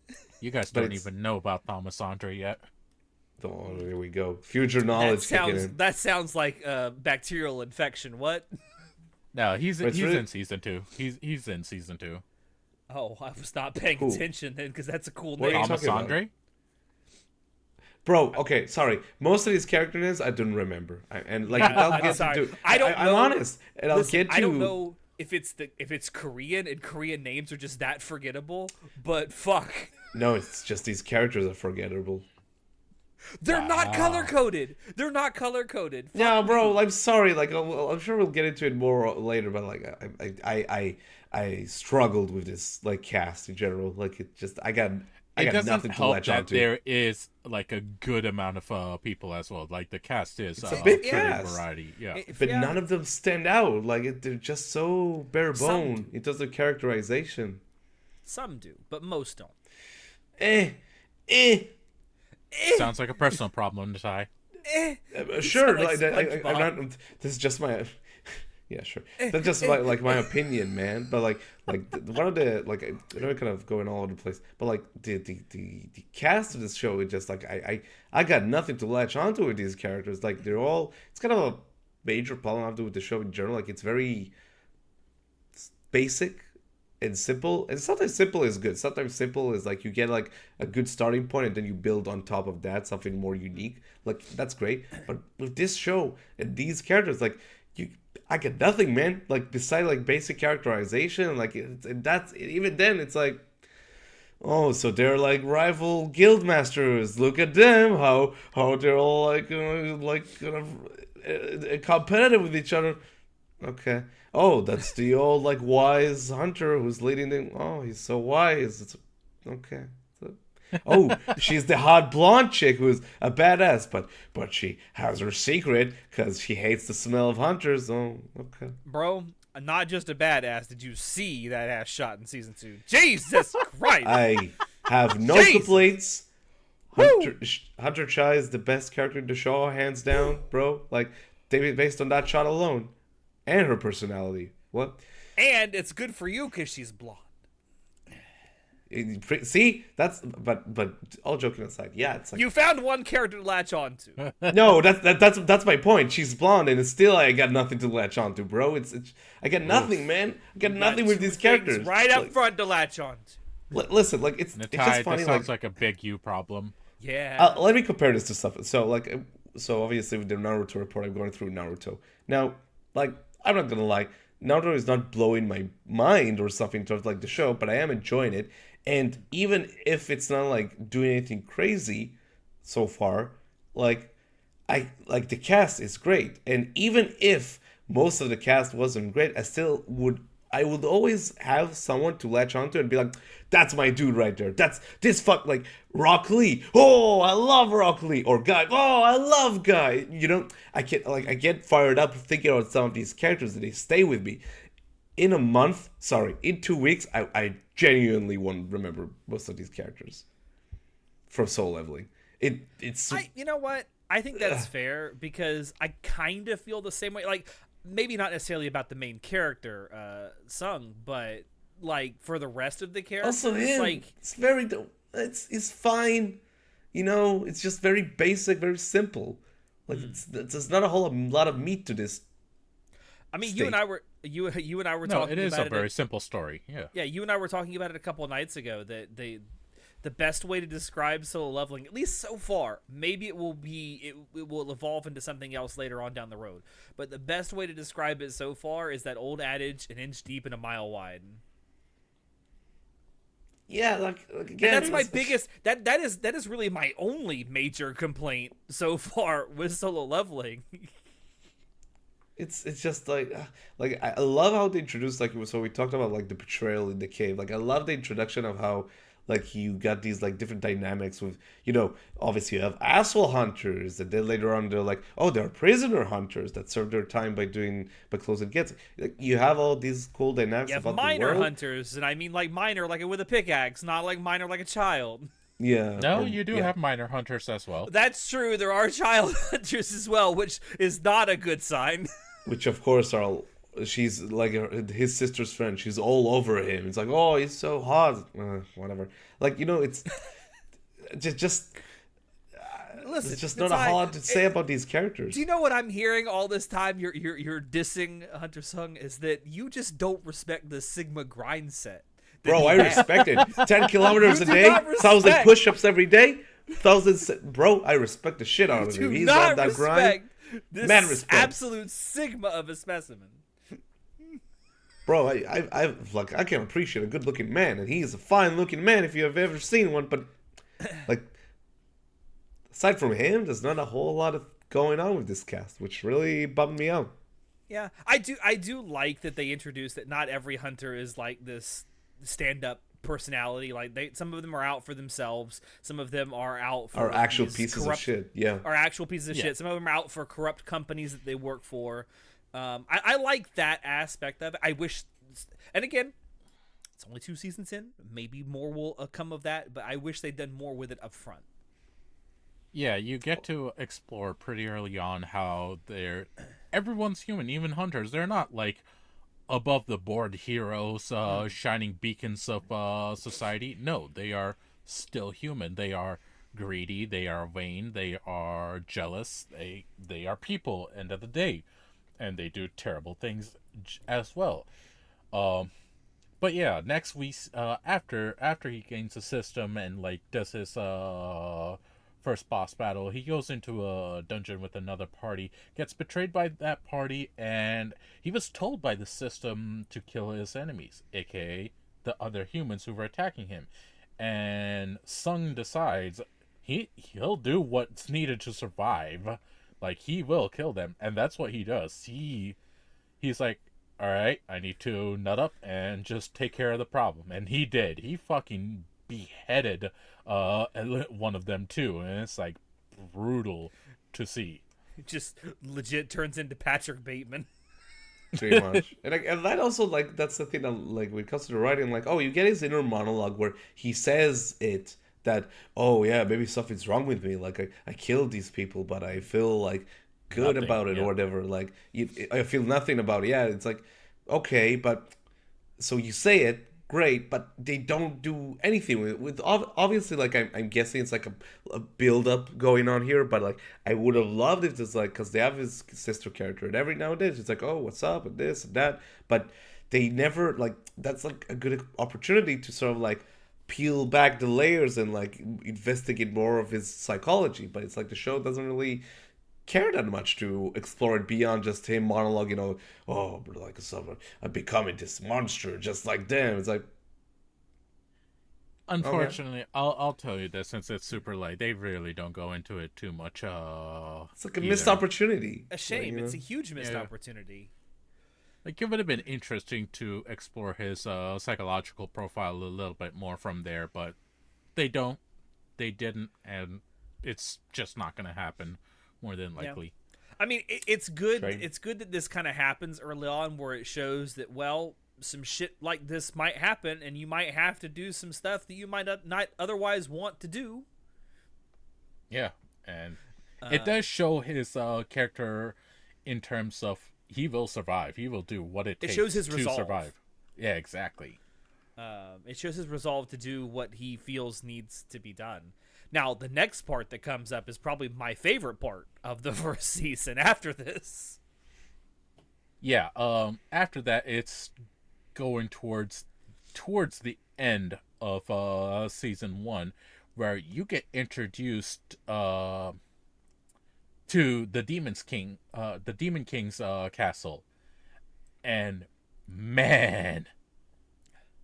Yeah. You guys don't even know about Thomas Andre yet. Oh, here we go. Future knowledge. That sounds like a bacterial infection. What? No, he's in season 2. He's in season 2. Oh, I was not paying attention then, because that's a cool what name. Thomas Andre? Bro, okay, sorry. Most of these character names I don't remember, and like I'll get to. I'm honest, and I'll get to. I don't know if it's Korean and Korean names are just that forgettable, but fuck. No, it's just these characters are forgettable. They're not color coded. They're not color coded. Yeah, bro. I'm sorry. Like I'm sure we'll get into it more later, but like I struggled with this like cast in general. Like it just I got nothing to latch onto. There is like a good amount of people as well. Like the cast is a big cast. Variety. Yeah, but none of them stand out. Like they're just so bare bone in terms of characterization. Some do, but most don't. Sounds like a personal problem, Ty. Sure, like I'm not. This is just my. Yeah, sure. That's just my opinion, man. But like one of the like I know kind of going all over the place, but like the cast of this show is just like I got nothing to latch onto with these characters. Like they're all. It's kind of a major problem I have to do with the show in general. Like it's very basic and simple, and sometimes simple is good. Sometimes simple is like you get like a good starting point and then you build on top of that something more unique. Like that's great. But with this show and these characters, like I get nothing, man. Like beside like basic characterization, like that's even then it's like, oh, so they're like rival guild masters. Look at them, how they're all like competitive with each other. Okay. Oh, that's the old like wise hunter who's leading them. Oh, he's so wise. It's okay. Oh, she's the hot blonde chick who's a badass, but she has her secret because she hates the smell of hunters. Oh, okay. Bro, not just a badass. Did you see that ass shot in season 2? Jesus Christ! I have no complaints. Hunter Chai is the best character in the show, hands down, bro. Like, based on that shot alone. And her personality. What? And it's good for you because she's blonde. See, that's but all joking aside, yeah, it's like you found one character to latch on to. No, that's my point. She's blonde, and it's still I got nothing to latch on to, bro. It's I got nothing, man. I got nothing with these characters right up front to latch on to. Listen, like it's just funny. That sounds like a big you problem. Yeah. Let me compare this to stuff. So obviously with the Naruto report, I'm going through Naruto now. Like I'm not gonna lie, Naruto is not blowing my mind or something in terms of like the show, but I am enjoying it. And even if it's not like doing anything crazy so far, like the cast is great, and even if most of the cast wasn't great, I would always have someone to latch onto and be like, that's my dude right there. That's this fuck like Rock Lee. Oh, I love Rock Lee. Or Guy. Oh, I love Guy. I get fired up thinking about some of these characters and they stay with me. In 2 weeks, I genuinely won't remember most of these characters from Soul Leveling. You know what? I think that's fair because I kind of feel the same way. Like, maybe not necessarily about the main character, Sung, but like for the rest of the characters. Also him. Like, it's fine. It's just very basic, very simple. Like there's not a whole lot of meat to this. I mean, state. you and I were talking about it. No, it is a very simple story. Yeah. Yeah, you and I were talking about it a couple of nights ago that the best way to describe Solo Leveling, at least so far, maybe it will evolve into something else later on down the road, but the best way to describe it so far is that old adage, an inch deep and a mile wide. Yeah, like again, and that's my biggest. That is really my only major complaint so far with Solo Leveling. It's just like I love how they introduced, like, so we talked about like the betrayal in the cave. Like I love the introduction of how like you got these like different dynamics with, obviously you have asshole hunters, and then later on they're like, oh, they're prisoner hunters that serve their time by closing gates. Like you have all these cool dynamics. You have about minor the world. Hunters, and I mean like minor like with a pickaxe, not like minor like a child. Yeah. No, you do have minor hunters as well. That's true. There are child hunters as well, which is not a good sign. Which of course she's like his sister's friend. She's all over him. It's like, oh, he's so hot. Whatever. Like, it's just Listen, there's just not a whole lot to say about these characters. Do you know what I'm hearing all this time? You're dissing Hunter Sung is that you just don't respect the Sigma grind set. Bro, I respect it. 10 kilometers a day, 1,000 push-ups every day, bro, I respect the shit out of him. He's on that grind. This Man, respect. Absolute Sigma of a specimen. Bro, I can appreciate a good-looking man, and he's a fine-looking man if you have ever seen one. But like, aside from him, there's not a whole lot of going on with this cast, which really bummed me out. Yeah, I do like that they introduced that not every hunter is like this stand-up personality. Like some of them are out for themselves. Some of them are out for actual pieces of shit. Yeah, are actual pieces of shit. Some of them are out for corrupt companies that they work for. I like that aspect of it. I wish, and again, it's only 2 seasons in. Maybe more will come of that, but I wish they'd done more with it up front. Yeah, you get to explore pretty early on how everyone's human, even hunters. They're not like above the board heroes, shining beacons of society. No, they are still human. They are greedy. They are vain. They are jealous. They are people. End of the day. And they do terrible things as well. But yeah, next week, after he gains the system and like does his first boss battle, he goes into a dungeon with another party, gets betrayed by that party, and he was told by the system to kill his enemies, aka the other humans who were attacking him. And Sung decides he'll do what's needed to survive. Like, he will kill them, and that's what he does. He's like, alright, I need to nut up and just take care of the problem. And he did. He fucking beheaded one of them, too. And it's, like, brutal to see. It just legit turns into Patrick Bateman. Pretty much. And that also, like, that's the thing that, like, when it comes to the writing, like, you get his inner monologue where he says it, that, oh yeah, maybe something's wrong with me, like I killed these people, but I feel like good about it, or whatever, like I feel nothing about it. Yeah, it's like, okay, but so you say it, great, but they don't do anything with obviously, like, I'm guessing it's like a build up going on here, but like I would have loved if it's like, because they have his sister character, and every now and then it's like, oh, what's up, and this and that, but they never, like, that's like a good opportunity to sort of like peel back the layers and like investigate more of his psychology. But it's like the show doesn't really care that much to explore it beyond just him monologue, oh, like I'm becoming this monster just like them. It's like, Unfortunately, okay. I'll tell you this, since it's super light, they really don't go into it too much. It's like a missed opportunity. A shame. It's a huge missed opportunity. Like, it would have been interesting to explore his psychological profile a little bit more from there, but they don't. They didn't, and it's just not going to happen, more than likely. Yeah. I mean, it's good. Right. It's good that this kind of happens early on, where it shows that, well, some shit like this might happen, and you might have to do some stuff that you might not otherwise want to do. Yeah, and it does show his character in terms of he will survive. He will do what it takes shows his to resolve. Survive. Yeah, exactly. It shows his resolve to do what he feels needs to be done. Now, the next part that comes up is probably my favorite part of the first season after this. Yeah, after that, it's going towards the end of season 1, where you get introduced to the Demon King's castle, and man,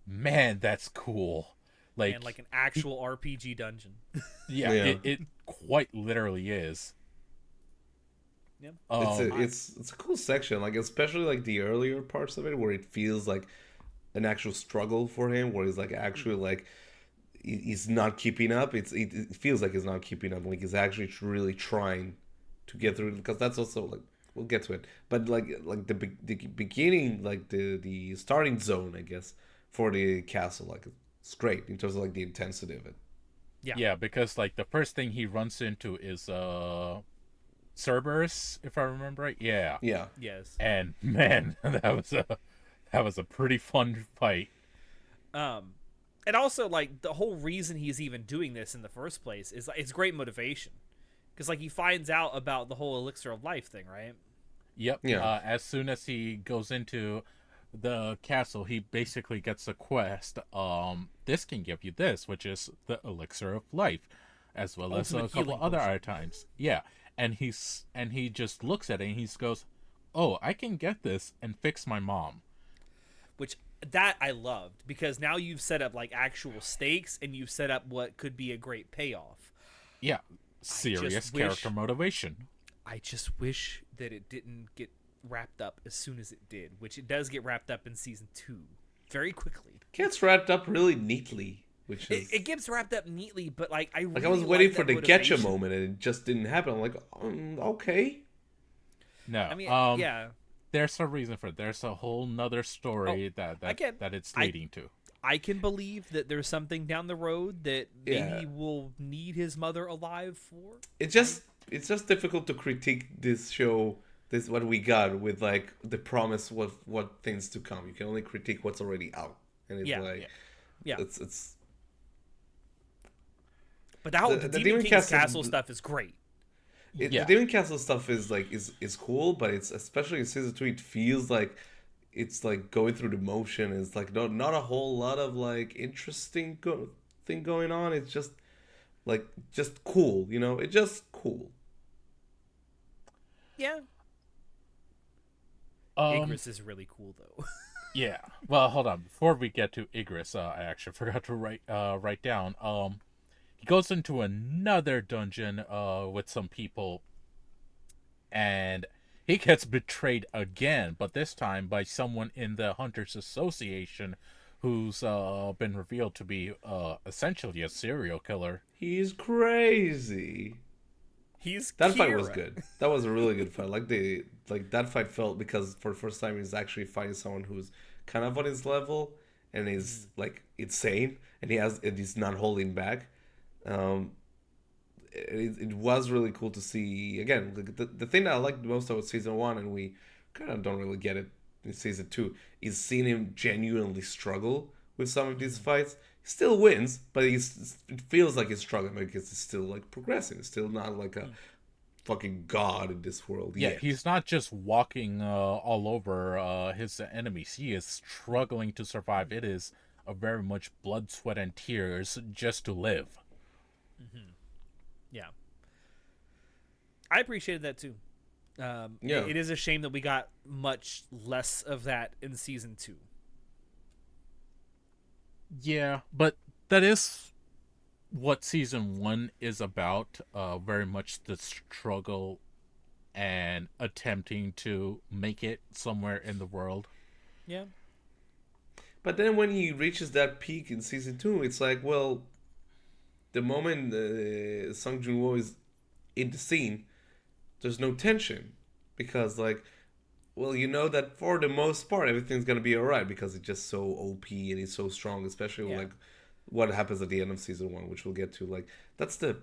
that's cool. Like an actual RPG dungeon. Yeah. It quite literally is. Yeah. It's a cool section, like especially like the earlier parts of it where it feels like an actual struggle for him, where he's like actually like he's not keeping up. It feels like he's not keeping up. Like he's actually really trying to get through it, because that's also like, we'll get to it. But like the beginning, like the starting zone, I guess, for the castle, like it's great in terms of like the intensity of it. Yeah, because like the first thing he runs into is Cerberus, if I remember right. Yeah. Yes. And man, that was a pretty fun fight. And also, like, the whole reason he's even doing this in the first place is it's great motivation, because like he finds out about the whole elixir of life thing, right? Yep. Yeah. As soon as he goes into the castle, he basically gets a quest. This can give you this, which is the elixir of life, as well as a couple other items. Yeah. And he just looks at it and he goes, "Oh, I can get this and fix my mom." Which that I loved, because now you've set up like actual stakes, and you've set up what could be a great payoff. Yeah, serious character motivation. I just wish that it didn't get wrapped up as soon as it did, which it does get wrapped up in season 2 very quickly. It gets wrapped up really neatly. Which is, it gets wrapped up neatly, but like I was waiting for the getcha moment, and it just didn't happen. I'm like, okay. No, I mean, yeah. There's a reason for it. There's a whole nother story that it's leading to. I can believe that there's something down the road that maybe will need his mother alive for. It's just difficult to critique this show. This what we got with like the promise of what things to come. You can only critique what's already out, and it's it's. But the whole Demon King's Castle stuff is great. The Demon Castle stuff is like is cool, but it's especially in season 2. It feels like it's like going through the motion. It's like not a whole lot of like interesting thing going on. It's just like cool, you know. It's just cool. Yeah. Igris is really cool though. Yeah. Well, hold on. Before we get to Igris, I actually forgot to write down. He goes into another dungeon with some people, and he gets betrayed again, but this time by someone in the Hunters Association who's been revealed to be essentially a serial killer. He's crazy. That fight was good. That was a really good fight. That fight felt, because for the first time he's actually fighting someone who's kind of on his level and is like insane, and he's not holding back. It was really cool to see again. The thing that I liked most about season 1, and we kind of don't really get it in season 2, is seeing him genuinely struggle with some of these fights. He still wins, but it feels like he's struggling because he's still like progressing. He's still not like a fucking god in this world. Yeah, he's not just walking all over his enemies. He is struggling to survive. It is a very much blood, sweat, and tears just to live. Mm-hmm. Yeah, I appreciated that too. It is a shame that we got much less of that in season 2. Yeah, but that is what season 1 is about. Very much the struggle and attempting to make it somewhere in the world. Yeah. But then when he reaches that peak in season 2, it's like, well, the moment Sung Joon-ho is in the scene, there's no tension. Because, like, well, you know that for the most part, everything's going to be alright because it's just so OP and it's so strong, especially, like, what happens at the end of season 1, which we'll get to. Like, that's the...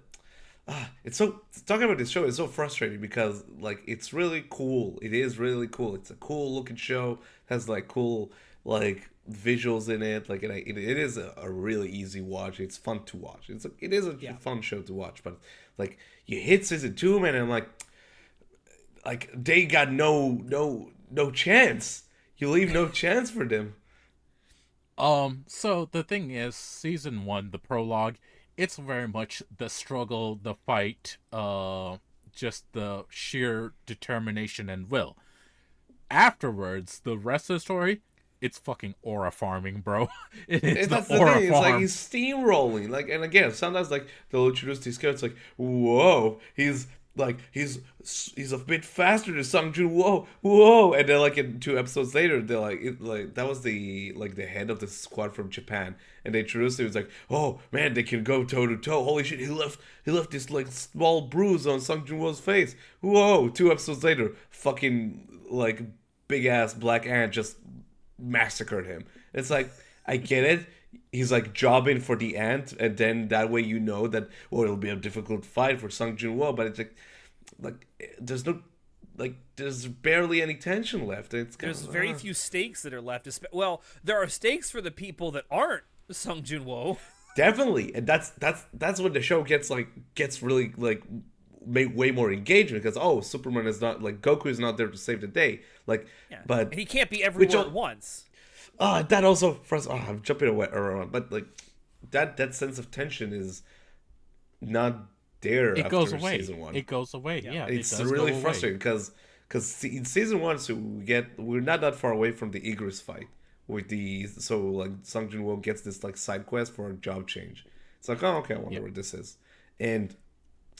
it's so... Talking about this show is so frustrating because, like, it's really cool. It is really cool. It's a cool-looking show. It has, like, cool, like... visuals in it, like it is a really easy watch. It's fun to watch. It is a fun show to watch. But like you hit season 2, man, and like they got no chance. You leave no chance for them. So the thing is, season 1, the prologue, it's very much the struggle, the fight, just the sheer determination and will. Afterwards, the rest of the story, it's fucking aura farming, bro. That's the thing. It's like he's steamrolling. Like, and again, sometimes like they'll introduce these characters like, whoa, he's a bit faster than Sung Joon. Whoa, and then like in 2 episodes later, they're like that was the head of the squad from Japan, and they introduced him. It's like, oh man, they can go toe to toe. Holy shit, he left this like small bruise on Sung Joon-ho's face. Whoa, 2 episodes later, fucking like big ass black ant just massacred him. It's like, I get it. He's like jobbing for the ant, and then that way you know that it'll be a difficult fight for Sung Joon-ho, but it's like there's barely any tension left. There's very few stakes that are left. Well, there are stakes for the people that aren't Sung Joon-ho. Definitely, and that's when the show gets really like way more engagement because Superman is not like Goku is not there to save the day, like but and he can't be everywhere at once. That also I'm jumping away around, but like that sense of tension is not there. It after goes away. Season 1. It goes away. Yeah, it's really frustrating because in season 1, so we're not that far away from the Igris fight with like Sung Joon-ho gets this like side quest for a job change. It's like, oh okay, I wonder what this is, and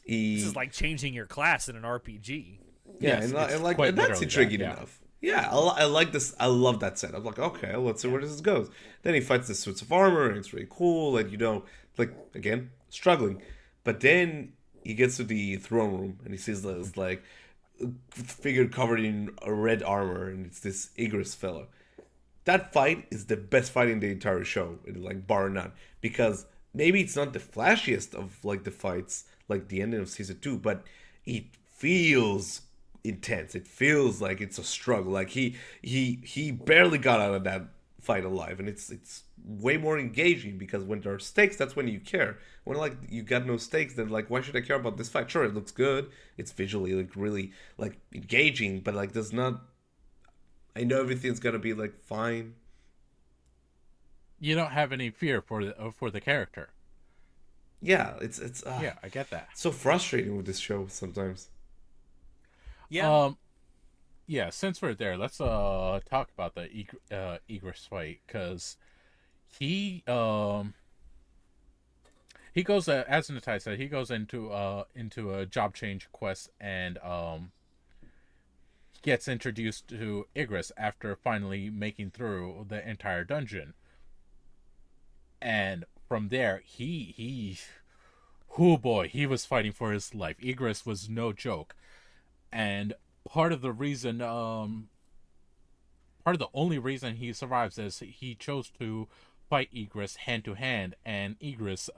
this is like changing your class in an RPG. Yeah, yes, and that's intriguing enough. Yeah, I like this. I love that set. I'm like, okay, let's see where this goes. Then he fights the suits of armor, and it's really cool. And like again, struggling. But then he gets to the throne room, and he sees this like figure covered in a red armor, and it's this Igris fella. That fight is the best fight in the entire show, like bar none. Because maybe it's not the flashiest of like the fights, like the ending of season 2, but it feels intense. It feels like it's a struggle. Like he barely got out of that fight alive, and it's way more engaging because when there are stakes, that's when you care. When like you got no stakes, then like why should I care about this fight? Sure, it looks good. It's visually like really like engaging, but like there's not. I know everything's gonna be like fine. You don't have any fear for the character. Yeah, it's yeah, I get that. So frustrating with this show sometimes. Yeah. Yeah, since we're there, let's talk about the Igris fight, because he goes, as Natai said, he goes into a job change quest and gets introduced to Igris after finally making through the entire dungeon. And from there, oh boy, he was fighting for his life. Igris was no joke. And part of the only reason he survives is he chose to fight Igris hand to hand, and Igris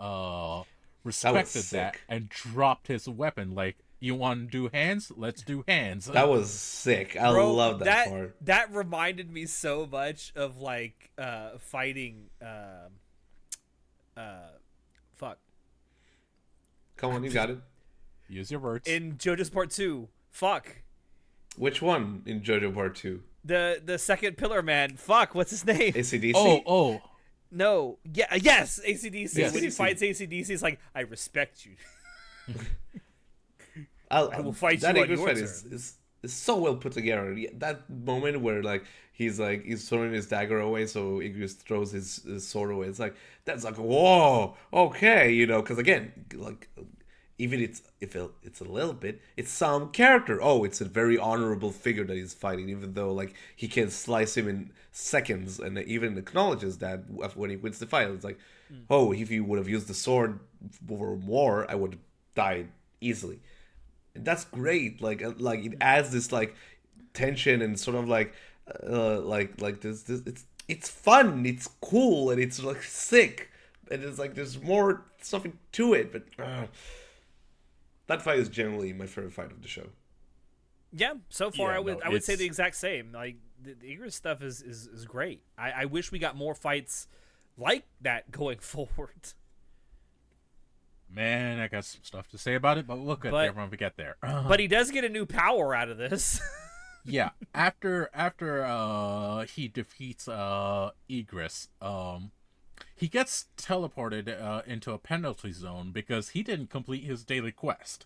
respected that and dropped his weapon. Like, you want to do hands? Let's do hands. That was sick. I love that part. That reminded me so much of like fighting. Fuck. Come on, you got it. Use your words. In JoJo's Part 2. Fuck. Which one in JoJo Part 2? The second pillar man. Fuck, what's his name? ACDC? Oh. No. Yeah, yes, ACDC. Yes. When he fights ACDC, he's like, I respect you. I will fight you on your terms. is so well put together. That moment where like he's throwing his dagger away, so Igris throws his sword away. It's like that's like whoa, okay, you know, because again, like even if it's a little bit, it's some character. Oh, it's a very honorable figure that he's fighting, even though like he can slice him in seconds, and even acknowledges that when he wins the fight. It's like, oh, if he would have used the sword for more, I would have died easily. And that's great. Like it adds this like tension and sort of like this. It's fun. It's cool, and it's like sick, and it's like there's more something to it, but. That fight is generally my favorite fight of the show. Yeah, so far I would say the exact same. Like the Igris stuff is great. I wish we got more fights like that going forward. Man, I got some stuff to say about it, but we'll get there when we get there. But he does get a new power out of this. Yeah, after he defeats Igris, he gets teleported into a penalty zone because he didn't complete his daily quest.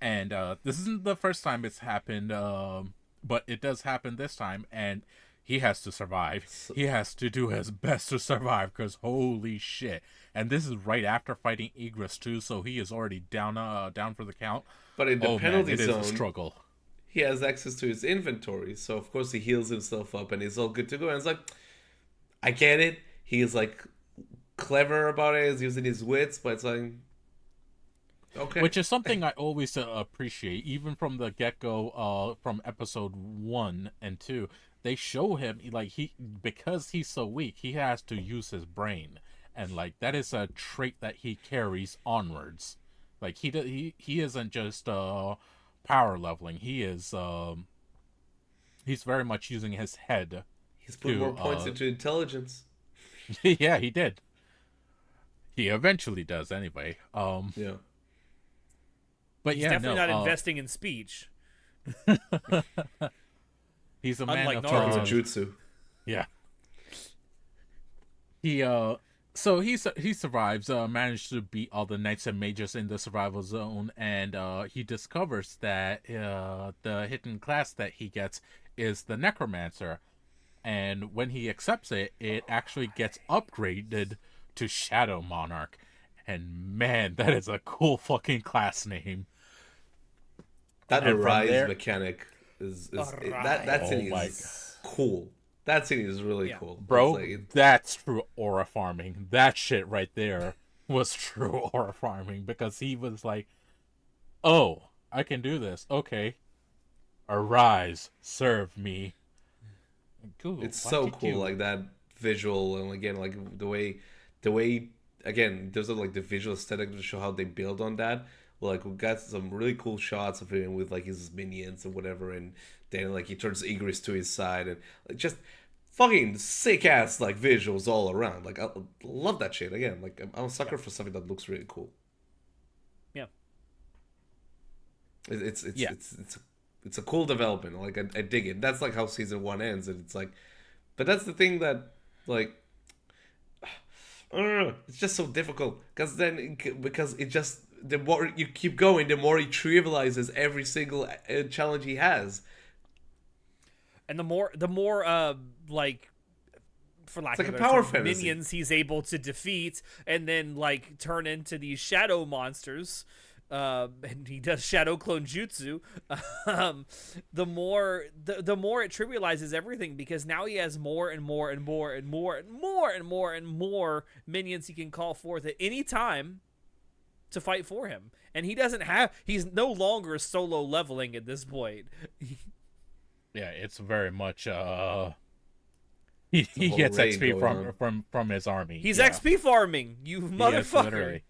And this isn't the first time it's happened, but it does happen this time, and he has to survive. He has to do his best to survive, because holy shit. And this is right after fighting Igris too, so he is already down for the count. But in the penalty zone, it is a struggle. He has access to his inventory, so of course he heals himself up, and he's all good to go. And it's like, I get it. He's like clever about it. He's using his wits, but it's like okay. Which is something I always appreciate, even from the get-go. From episode 1 and 2, they show him like because he's so weak, he has to use his brain, and like that is a trait that he carries onwards. Like he isn't just power leveling. He is he's very much using his head. He's put more points into intelligence. Yeah, he did. He eventually does, anyway. Yeah. But he's definitely not investing in speech. He's a man Unlike of Naruto. Jutsu. Yeah. So he survives, managed to beat all the knights and mages in the survival zone, and he discovers that the hidden class that he gets is the Necromancer. And when he accepts it, it actually gets upgraded to Shadow Monarch. And man, that is a cool fucking class name. That Arise mechanic is cool. That scene is really cool. Bro, that's true aura farming. That shit right there was true aura farming, because he was like, oh, I can do this. Okay. Arise, serve me. Cool. It's so cool, like that visual, and again, like the way again, there's like the visual aesthetic to show how they build on that. Like we got some really cool shots of him with like his minions and whatever, and then like he turns Igris to his side, and like, just fucking sick ass like visuals all around. Like I love that shit. Again, like I'm a sucker for something that looks really cool. Yeah. It's a cool development. Like I dig it. That's like how season 1 ends, and it's like, but that's the thing that like, it's just so difficult because it just, the more you keep going, the more he trivializes every single challenge he has, and the more like, for lack of a power fantasy, minions he's able to defeat and then like turn into these shadow monsters. And he does shadow clone jutsu. The more it trivializes everything, because now he has more and more and more and more and more and more and more minions he can call forth at any time to fight for him. And he's no longer solo leveling at this point. Yeah, it's very much he gets XP from his army. He's XP farming, you motherfucker.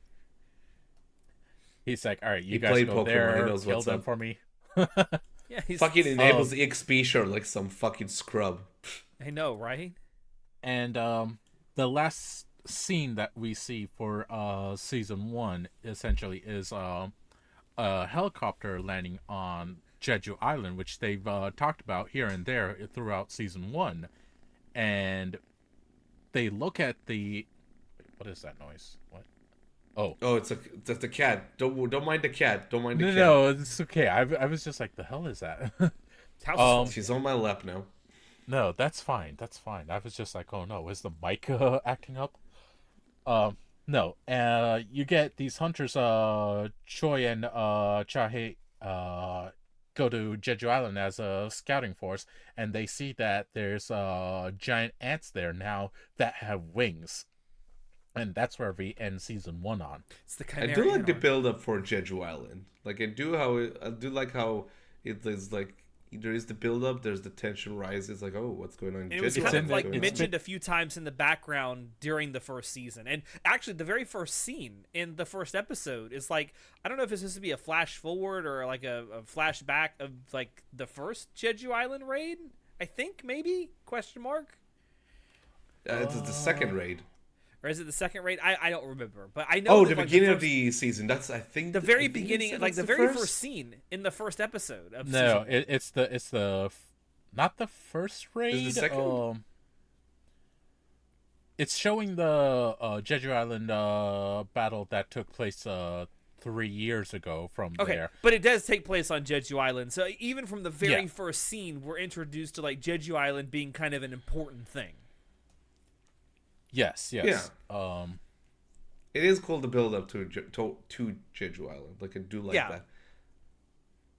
He's like, all right, you guys go there, kill them for me. Yeah, he's fucking enables the XP short like some fucking scrub. I know, right? And the last scene that we see for season 1 essentially is a helicopter landing on Jeju Island, which they've talked about here and there throughout season 1. And they look at what is that noise? What? Oh, it's the cat. Don't mind the cat. Don't mind the cat. No, it's okay. I was just like, the hell is that? She's on my lap now. No, that's fine. That's fine. I was just like, oh no, is the mic acting up? No. You get these hunters, Choi and Chahe, go to Jeju Island as a scouting force, and they see that there's giant ants there now that have wings. And that's where we end season 1 on. It's the I do like the build up for Jeju Island. Like I do like how it is like there is the build up, there's the tension rises. Like, oh, what's going on? It was kind of like mentioned a few times in the background during the first season, and actually the very first scene in the first episode is like, I don't know if it's supposed to be a flash forward or like a flashback of like the first Jeju Island raid. I think maybe ? It's the second raid. Or is it the second raid? I don't remember, but I know. Oh, the beginning of the season. That's I think the very beginning, like the very first scene in the first episode of season. It's the not the first raid. Is the second? It's showing the Jeju Island battle that took place 3 years ago from there. But it does take place on Jeju Island, so even from the very first scene, we're introduced to like Jeju Island being kind of an important thing. Yes. Yeah. It is cool to build up to Jeju Island. Like I do like that.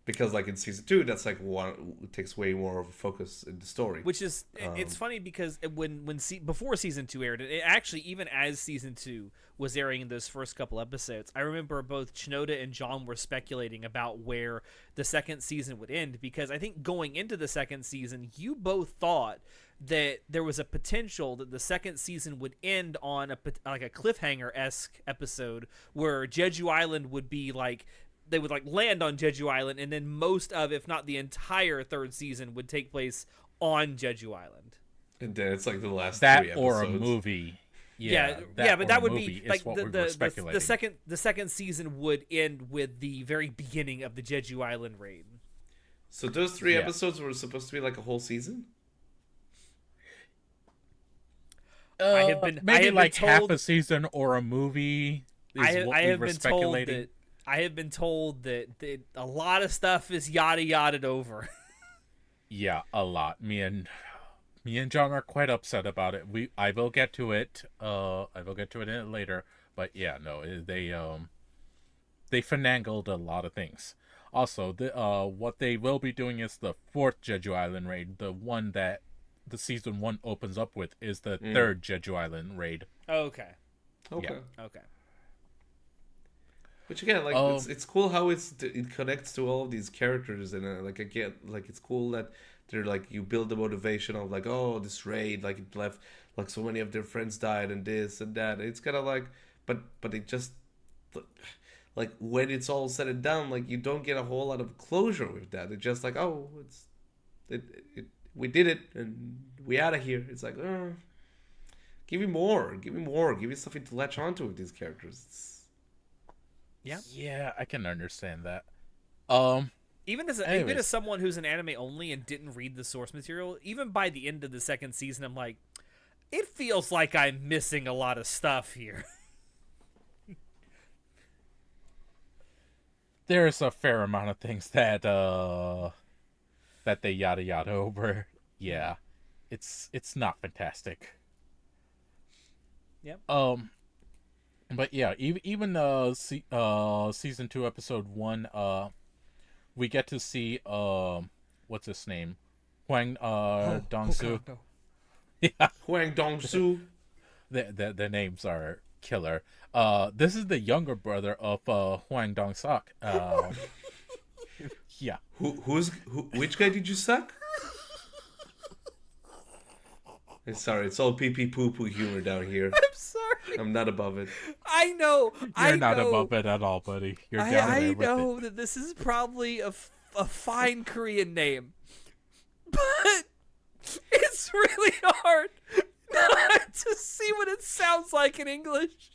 Because like in season 2, that's like it takes way more of a focus in the story. Which is it's funny because before season 2 aired, it actually even as season 2 was airing in those first couple episodes, I remember both Shinoda and John were speculating about where the second season would end, because I think going into the second season, you both thought that there was a potential that the second season would end on a cliffhanger-esque episode where Jeju Island would be like, they would like land on Jeju Island, and then most of, if not the entire third season would take place on Jeju Island. And then it's like the last that 3 episodes. Or a movie. But that would be like the second season would end with the very beginning of the Jeju Island raid. So those 3 episodes were supposed to be like a whole season? I have been half a season or a movie. I have been told that a lot of stuff is yada over. Yeah, a lot. Me and John are quite upset about it. I will get to it. I will get to it later. But yeah, no, they finagled a lot of things. Also, what they will be doing is the 4th Jeju Island raid, the one that the season 1 opens up with, is the 3rd Jeju Island raid. Okay. Which again, like it's cool how it connects to all of these characters, and like again, like it's cool that they're like, you build the motivation of like, oh, this raid, like it left, like so many of their friends died and this and that. It's kind of like, but it just like when it's all said and done, like you don't get a whole lot of closure with that. It's just like, oh, we did it and we out of here. It's like, give me more, give me something to latch onto with these characters. Yeah, I can understand that. Even as someone who's an anime only and didn't read the source material, even by the end of the second season, I'm like, it feels like I'm missing a lot of stuff here. There's a fair amount of things that they yada over. Yeah, it's not fantastic. Yep. But yeah, even season 2 episode 1, we get to see what's his name, Hwang Dong-soo. Yeah, Hwang Dong-soo. The names are killer. This is the younger brother of Hwang Dong-sok. Yeah. Which guy did you suck? Sorry, it's all pee poo poo humor down here. I'm sorry. I'm not above it. I know. You're not above it at all, buddy. You're down there with it. I know that this is probably a fine Korean name, but it's really hard to see what it sounds like in English.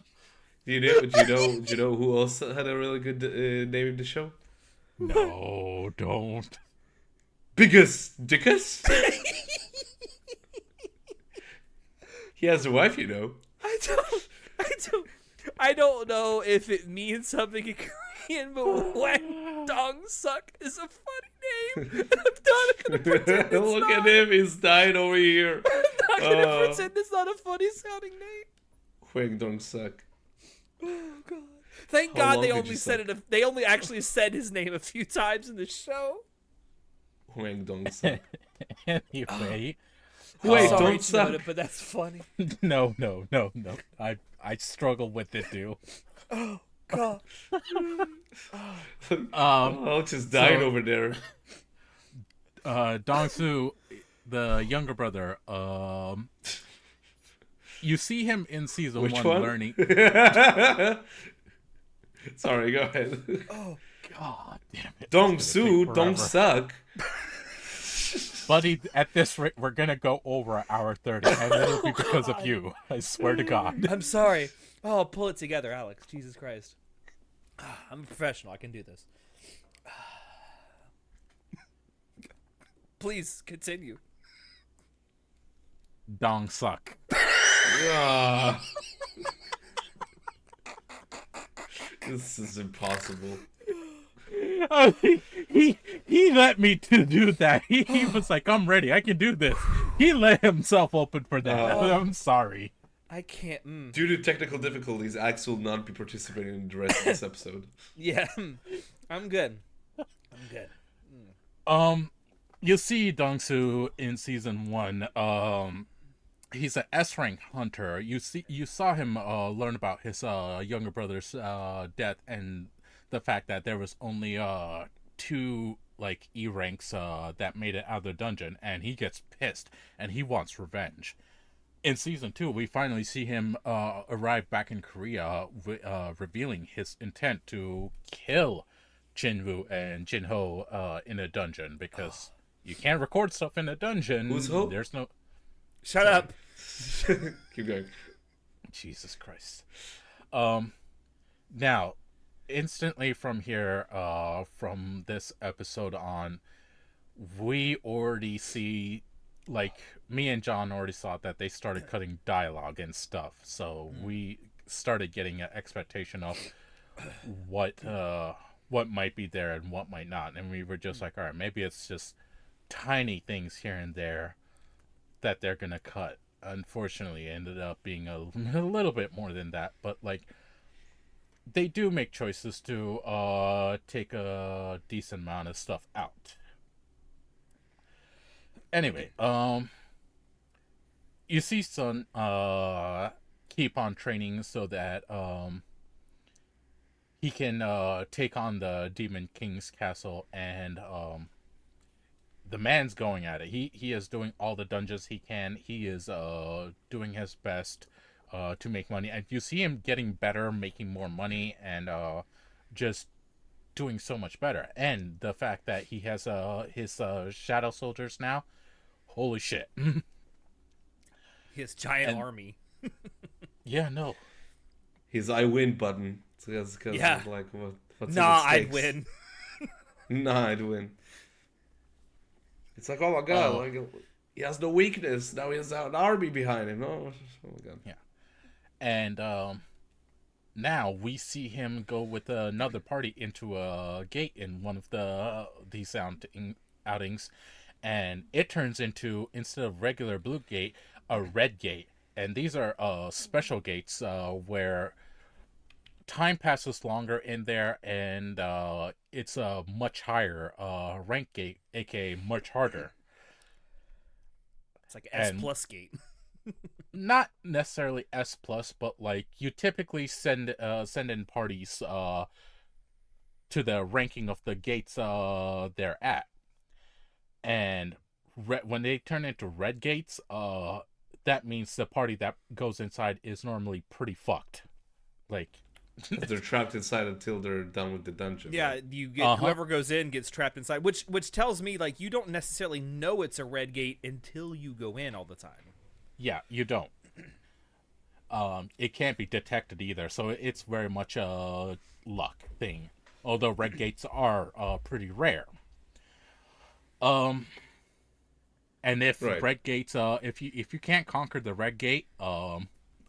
Do you know who else had a really good name in the show? No, don't. Biggest Dickus? He has a wife, you know. I don't. I don't know if it means something in Korean, but Wang Dong Suk is a funny name. I'm not gonna pretend it's Look not. at him, he's dying over here. I'm not gonna pretend it's not a funny sounding name. Huang Dong Suk. Oh god! Thank How God they long did only you said suck? it. They only actually said his name a few times in the show. Huang Dong Suk. Anyway. Wait, Sorry, don't suck. Shinoda, but that's funny. No. I struggle with it too. Oh god! Alex is dying over there. Dong-soo, the younger brother, you see him in season Which one one? learning. Sorry, go ahead. Oh god damn it! Dong It's Su, gonna take don't forever. suck. Buddy, at this rate, we're gonna go over an hour 30, and it'll be because of you. I swear to God. I'm sorry. Oh, pull it together, Alex. Jesus Christ. I'm a professional. I can do this. Please continue. Dong suck. Ah. This is impossible. He let me to do that. He was like, I'm ready. I can do this. He let himself open for that. I'm sorry. I can't. Due to technical difficulties, Axe will not be participating in the rest of this episode. Yeah, I'm good. You see Dong-soo in season 1. He's an S-rank hunter. You saw him learn about his younger brother's death and the fact that there was only 2 like E ranks that made it out of the dungeon, and he gets pissed and he wants revenge. In season 2, we finally see him arrive back in Korea, revealing his intent to kill Jinwoo and Jinho in a dungeon, because you can't record stuff in a dungeon. Who's Ho? There's no. Shut up. Keep going. Jesus Christ. Now, instantly from here, from this episode on, we already see, like, me and John already saw that they started cutting dialogue and stuff, so we started getting an expectation of what might be there and what might not, and we were just like, all right, maybe it's just tiny things here and there that they're gonna cut. Unfortunately, it ended up being a little bit more than that, but like, they do make choices to take a decent amount of stuff out. Anyway, you see Sun keep on training so that he can take on the Demon King's castle, and the man's going at it. He is doing all the dungeons he can. He is doing his best to make money, and you see him getting better, making more money, and just doing so much better. And the fact that he has his shadow soldiers now, holy shit. His giant army. Yeah, no. His I win button. So that's Yeah. like what's Nah, the I'd stakes? win. Nah, I'd win. It's like, oh my god, like, he has no weakness. Now he has an army behind him. Oh my god. Yeah. And now we see him go with another party into a gate in one of these outings, and it turns into, instead of regular blue gate, a red gate. And these are special gates where time passes longer in there, and it's a much higher rank gate, aka much harder. It's like an S+ gate. Not necessarily S+, but like, you typically send in parties to the ranking of the gates they're at. And when they turn into red gates, that means the party that goes inside is normally pretty fucked. Like, They're trapped inside until they're done with the dungeon. Yeah, right? you get whoever goes in gets trapped inside, which tells me, like, you don't necessarily know it's a red gate until you go in all the time. yeah, you don't. It can't be detected either, so it's very much a luck thing. Although red gates are pretty rare. And if Right. red gates, if you can't conquer the red gate,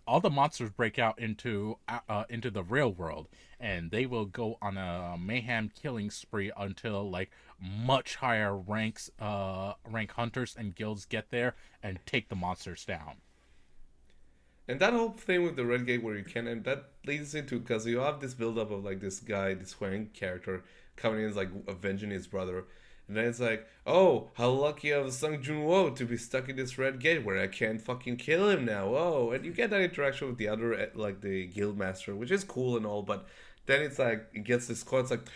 all the monsters break out into the real world, and they will go on a mayhem killing spree until like much higher rank hunters and guilds get there and take the monsters down. And that whole thing with the Red Gate where you can, and that leads into, because you have this build-up of like this guy, this Huang character coming in, like avenging his brother, and then it's like, oh, how lucky of Sung Jun-wo to be stuck in this Red Gate where I can't fucking kill him now. Oh, and you get that interaction with the other, like the guild master, which is cool and all, but then it's like it gets this quote, it's like,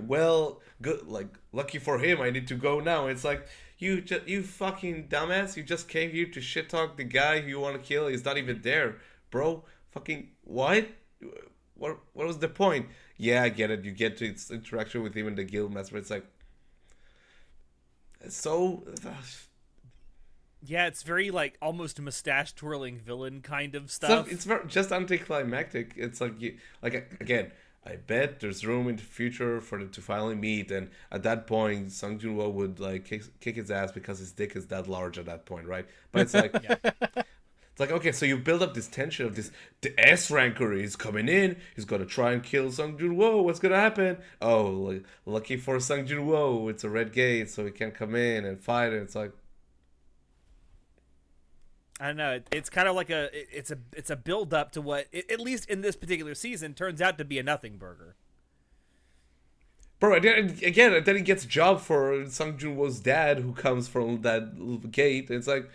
well, good, like lucky for him, I need to go now. It's like, you fucking dumbass, you just came here to shit talk the guy who you want to kill. He's not even there, bro. Fucking what? What was the point? Yeah, I get it. You get to its interaction with him and the guild master. It's like, so. Yeah, it's very like almost mustache twirling villain kind of stuff. So it's very, just anticlimactic. It's like again. I bet there's room in the future for them to finally meet, and at that point, Sung Jun-wo would like kick his ass because his dick is that large at that point, right? But it's like, it's like, okay, so you build up this tension of this. The S ranker is coming in. He's gonna try and kill Sung Jun-wo. What's gonna happen? Oh, lucky for Sung Jun-wo, it's a red gate, so he can't come in and fight. And it's like, I don't know. It's kind of like it's a build up to what, at least in this particular season, turns out to be a nothing burger. Bro, again, and then he gets a job for Sung Jun-wo's dad, who comes from that gate. It's like,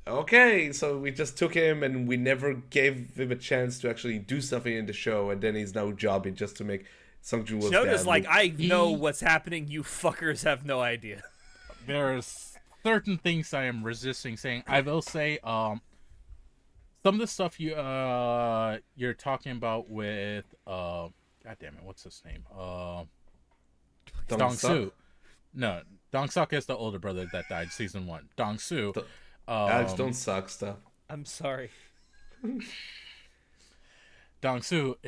okay, so we just took him and we never gave him a chance to actually do something in the show, and then he's now jobbing just to make Sung Jun-wo's dad. Shonda's like, I know what's happening. You fuckers have no idea. There's certain things I am resisting saying. I will say, some of the stuff you're talking about with God damn it, what's his name? Dong-soo. No, Dong-suk is the older brother that died season 1. Dong-soo. Alex, don't suck stuff. I'm sorry. Dong-soo,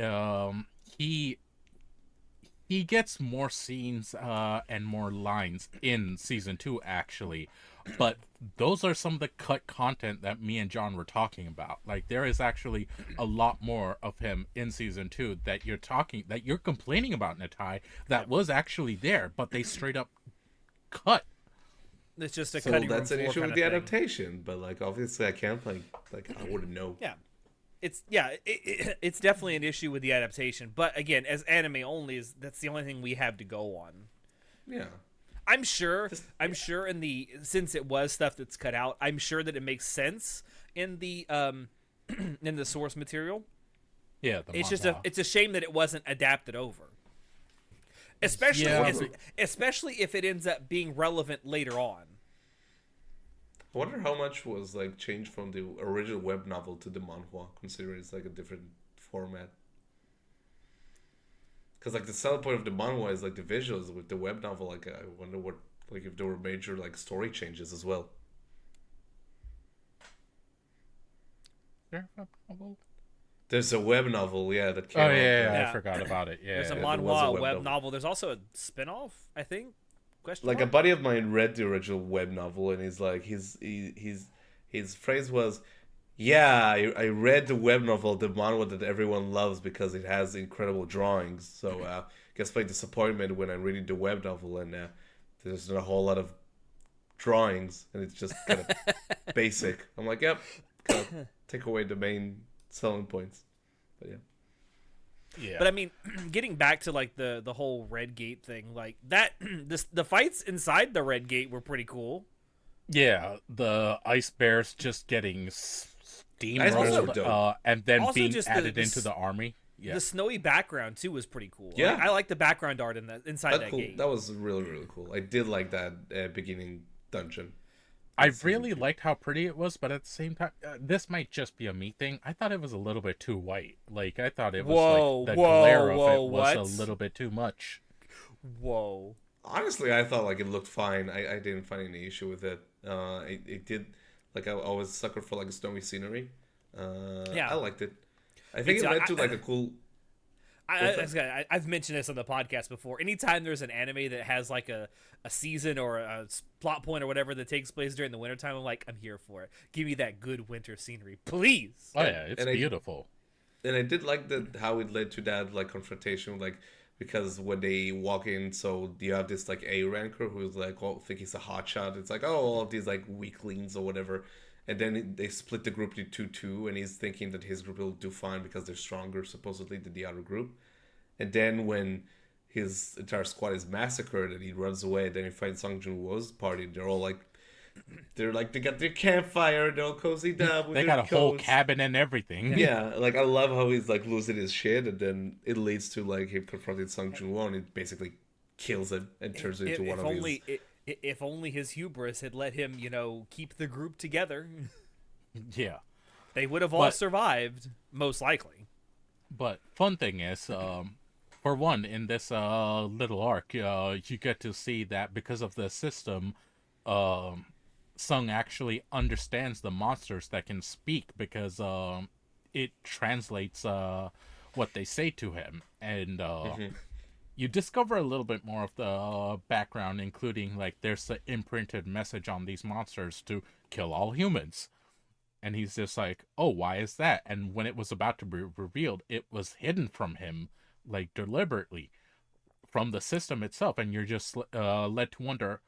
he gets more scenes and more lines in season 2 actually, but those are some of the cut content that me and John were talking about. Like, there is actually a lot more of him in season 2 that you're complaining about, Natai, that was actually there, but they straight up cut. It's just a so cutting room that's an floor issue kind with the of thing. adaptation, but like obviously I can't like I wouldn't know. Yeah. It's definitely an issue with the adaptation, but again, as anime only, that's the only thing we have to go on. Yeah. I'm sure in the, since it was stuff that's cut out, I'm sure that it makes sense in the in the source material. Yeah, it's just it's a shame that it wasn't adapted over. Especially if it ends up being relevant later on. I wonder how much was like changed from the original web novel to the manhwa, considering it's like a different format. Because like the selling point of the manhwa is like the visuals. With the web novel, like I wonder what, like if there were major like story changes as well. There's a web novel, yeah, that came out. Yeah, I forgot about it. Yeah, there's a manhwa, a web novel. There's also a spin-off, I think. Like a buddy of mine read the original web novel, and he's like, his phrase was, "Yeah, I read the web novel, the manhwa that everyone loves because it has incredible drawings. So, guess my disappointment when I'm reading the web novel and there's not a whole lot of drawings and it's just kind of basic." I'm like, "Yep, take away the main selling points." But yeah. Yeah. But I mean, getting back to like the whole Red Gate thing, like that, the fights inside the Red Gate were pretty cool. Yeah, the ice bears just getting steamrolled, and then being added into the army. Yeah. The snowy background too was pretty cool. Yeah, I like the background art in inside that gate. That was really, really cool. I did like that beginning dungeon. I really liked how pretty it was, but at the same time, this might just be a me thing. I thought it was a little bit too white. Like, I thought it was the glare of it was a little bit too much. Whoa. Honestly, I thought like it looked fine. I didn't find any issue with it. It did, like I was a sucker for like snowy scenery. I liked it. I think it led to like a cool. I've mentioned this on the podcast before. Anytime there's an anime that has like a season or a plot point or whatever that takes place during the wintertime, I'm like, I'm here for it. Give me that good winter scenery, please. Oh yeah, it's beautiful. And I did like how it led to that like confrontation, like because when they walk in, so you have this like A ranker who's like, oh, think he's a hotshot. It's like, oh, all of these like weaklings or whatever. And then they split the group into two, and he's thinking that his group will do fine because they're stronger, supposedly, than the other group. And then when his entire squad is massacred and he runs away, then he finds Song Joon-wo's party. They got their campfire, they're all cozied up. They got a whole cabin and everything. Yeah, like I love how he's like losing his shit, and then it leads to like him confronting Song Joon-wo, and it basically kills him and turns it into one of his. If only his hubris had let him, keep the group together. Yeah. They would have all survived, most likely. But fun thing is, for one, in this little arc, you get to see that because of the system, Sung actually understands the monsters that can speak because it translates what they say to him. And you discover a little bit more of the background, including like there's an imprinted message on these monsters to kill all humans. And he's just like, oh, why is that? And when it was about to be revealed, it was hidden from him, like deliberately, from the system itself. And you're just led to wonder,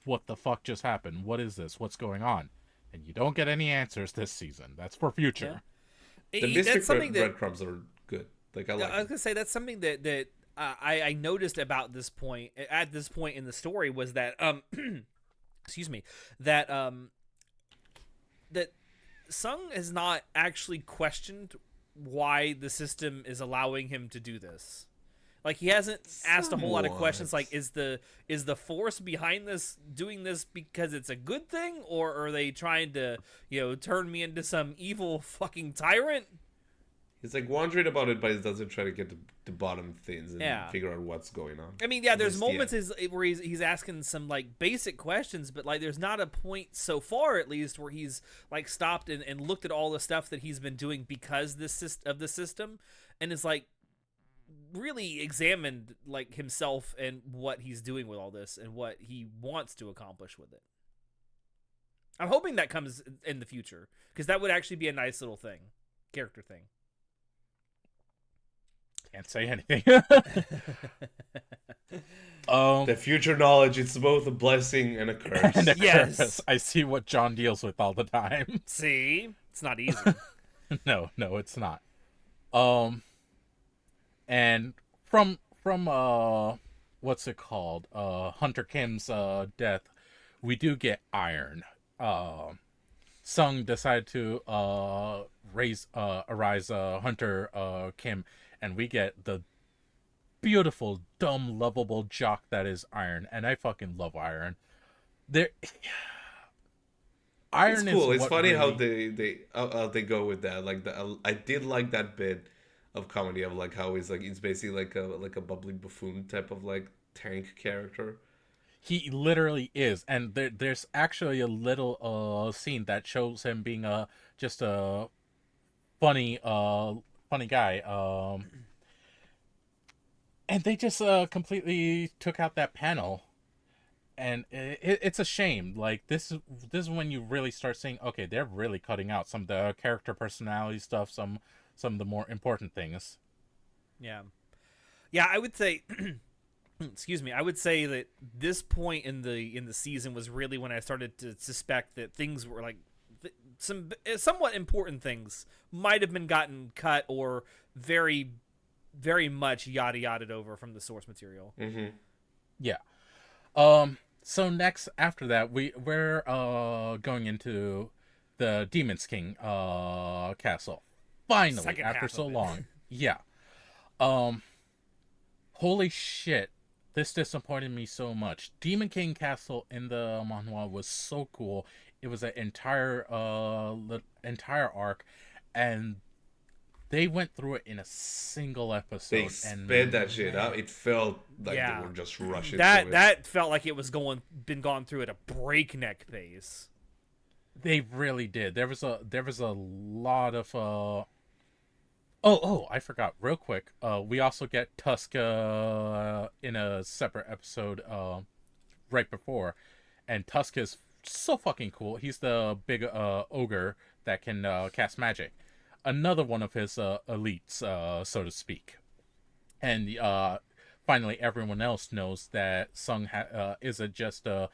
what the fuck just happened? What is this? What's going on? And you don't get any answers this season. That's for future. Yeah. The mystic breadcrumbs are good. Like I was gonna say that's something that I noticed about this point at this point in the story was that excuse me, that that Sung has not actually questioned why the system is allowing him to do this. Like he hasn't asked a whole lot of questions like is the force behind this doing this because it's a good thing, or are they trying to, turn me into some evil fucking tyrant? He's like wondering about it, but he doesn't try to get to the bottom of things and figure out what's going on. I mean, yeah, there's moments where he's asking some like basic questions, but like there's not a point so far, at least, where he's like stopped and looked at all the stuff that he's been doing because of the system, and is like really examined like himself and what he's doing with all this and what he wants to accomplish with it. I'm hoping that comes in the future, because that would actually be a nice little character thing. Can't say anything. The future knowledge, it's both a blessing and a curse. And a curse. I see what John deals with all the time. See? It's not easy. No, it's not. And from what's it called? Hunter Kim's death, we do get Iron. Sung decided to arise Hunter Kim, and we get the beautiful, dumb, lovable jock that is Iron, and I fucking love Iron. Iron it's cool. It's funny really... how they go with that. Like I did like that bit of comedy of like how he's basically like a bubbly buffoon type of like tank character. He literally is, and there's actually a little scene that shows him being just a funny guy. And they just completely took out that panel, and it's a shame. Like this is when you really start seeing, okay, they're really cutting out some of the character personality stuff, some of the more important things. Yeah, I would say. Excuse me. I would say that this point in the season was really when I started to suspect that things were like some somewhat important things might have been gotten cut or very, very much yada yada over from the source material. Mm-hmm. Yeah. So next after that, we're going into the Demon's King castle. Finally, Second after half so of it. long. Yeah. Holy shit. This disappointed me so much. Demon King Castle in the manhwa was so cool. It was an entire arc, and they went through it in a single episode. They sped that shit up. It felt like they were just rushing. That felt like it was been gone through at a breakneck pace. They really did. There was a lot of I forgot. Real quick, we also get Tuska in a separate episode right before, and Tuska's so fucking cool. He's the big ogre that can cast magic. Another one of his elites, so to speak. And finally, everyone else knows that Sung isn't just a.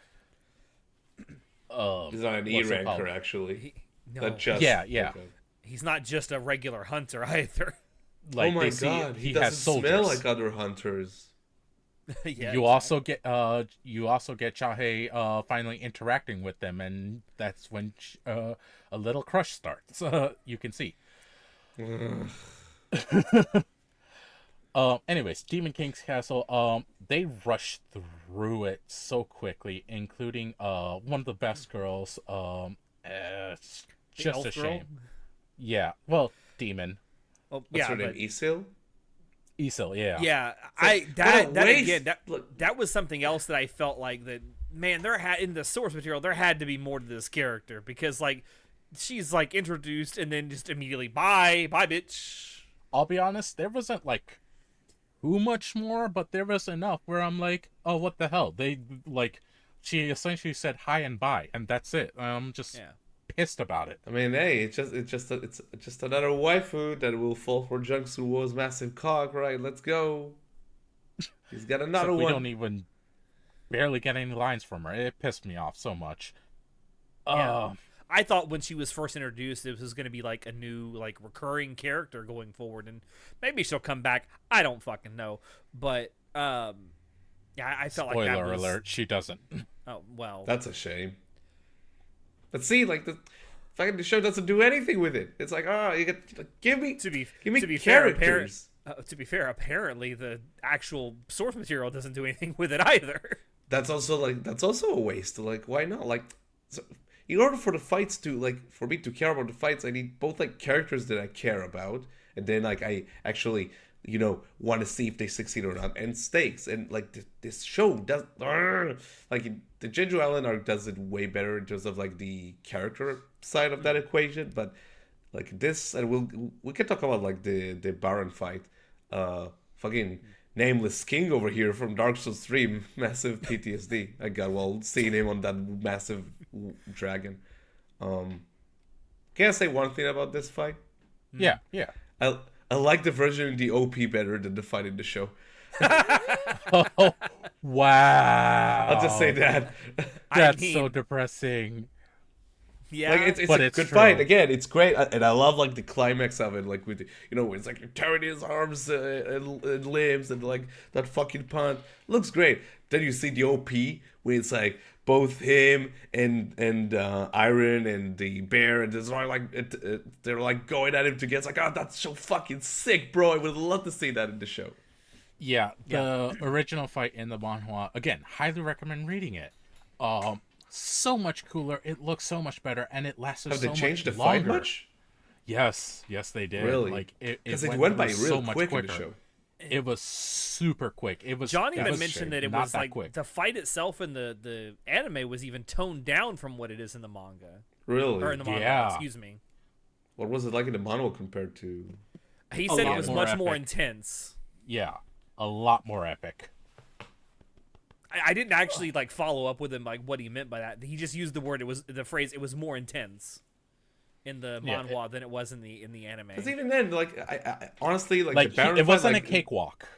He's not an E-ranker, actually. No. Yeah. Okay. He's not just a regular hunter either. Like, oh my god, he doesn't smell like other hunters. Yeah, you also get Chahei finally interacting with them, and that's when a little crush starts. You can see. Anyways, Demon King's Castle. They rushed through it so quickly, including one of the best girls. It's just a shame. Girl? Yeah. Well, Demon. Oh, what's her name? Isil? Isil, yeah. Yeah, that was something else that I felt like that. Man, in the source material there had to be more to this character, because like she's like introduced and then just immediately bye bitch. I'll be honest, there wasn't like too much more, but there was enough where I'm like, oh, what the hell? They like she essentially said hi and bye, and that's it. I'm just pissed about it. I mean, hey, it's just another waifu that will fall for Jung Soo-wo's massive cock, right? Let's go. He's got another one. We don't even barely get any lines from her. It pissed me off so much. I thought when she was first introduced, it was going to be like a new, like, recurring character going forward, and maybe she'll come back. I don't fucking know, but I felt like that was... Spoiler alert: she doesn't. Oh well, that's a shame. But see, like the show doesn't do anything with it. It's like, you get give me characters. To be fair, apparently the actual source material doesn't do anything with it either. That's also a waste. Like, why not? Like, so in order for the fights to for me to care about the fights, I need both like characters that I care about, and then like I actually want to see if they succeed or not, and stakes. And like this show does like the Jeju Island arc does it way better in terms of like the character side of that equation. But like this, and we can talk about like the Baron fight. Fucking nameless king over here from Dark Souls 3, massive PTSD I got while seeing him on that massive dragon. Can I say one thing about this fight? Yeah. I like the version in the OP better than the fight in the show. Oh, wow. I'll just say that. That's so depressing. Yeah, like it's a good fight. Again, it's great, and I love like the climax of it, like with it's like you're tearing his arms and limbs, and like that fucking punch looks great. Then you see the OP where it's like both him and Iron and the bear, and there's they're like going at him together. It's like, oh, that's so fucking sick, bro. I would love to see that in the show. Yeah, the original fight in the manhwa, again, highly recommend reading it. So much cooler. It looks so much better, and it lasted so much longer. Have they changed the fight much? Yes, they did. Really? Like because it went by real quick in the show. It was super quick. It was. John even mentioned that it was like quick. The fight itself in the anime was even toned down from what it is in the manga. Really? Or in the manga, excuse me. What was it like in the manga compared to? He said it was much more intense. Yeah, a lot more epic. I didn't actually like follow up with him like what he meant by that. He just used the phrase. It was more intense in the manhwa than it was in the anime. Because even then, like I honestly like it wasn't a cakewalk.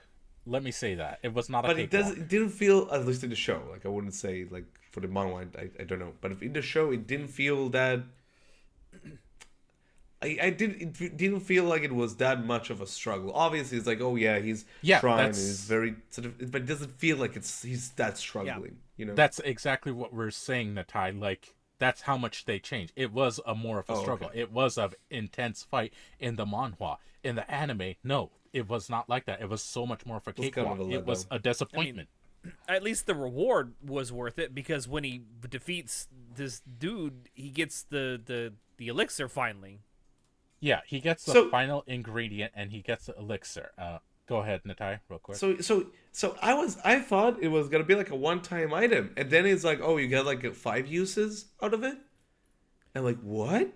Let me say that it was not a cakewalk. But it didn't feel, at least in the show. Like I wouldn't say like for the manhwa, I don't know. But in the show, it didn't feel that. It didn't feel like it was that much of a struggle. Obviously, it's like, oh yeah, he's trying. He's very sort of, but it doesn't feel like he's that struggling. Yeah. That's exactly what we're saying, Natai. Like that's how much they changed. It was more of a struggle. Okay. It was an intense fight in the manhwa. In the anime, no, it was not like that. It was so much more of a cakewalk. It was a disappointment. I mean, at least the reward was worth it, because when he defeats this dude, he gets the elixir finally. Yeah, he gets the final ingredient, and he gets the elixir. Go ahead, Natai, real quick. So I thought it was gonna be like a one-time item, and then it's like, oh, you get like 5 uses out of it, and like what?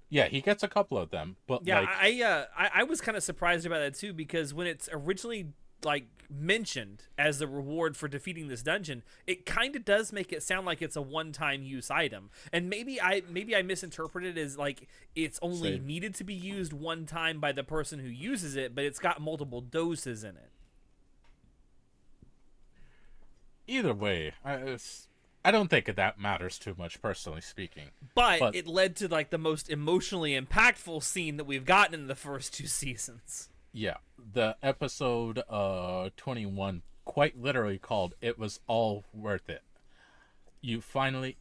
Yeah, he gets a couple of them, but Yeah, like, I was kind of surprised about that too, because when it's originally like mentioned as the reward for defeating this dungeon, it kind of does make it sound like it's a one-time use item. And maybe I misinterpreted it as like it's only needed to be used one time by the person who uses it, but it's got multiple doses in it. either way, I don't think that matters too much, personally speaking. But it led to like the most emotionally impactful scene that we've gotten in the first 2 seasons. Yeah, the episode 21 quite literally called "It Was All Worth It." You finally,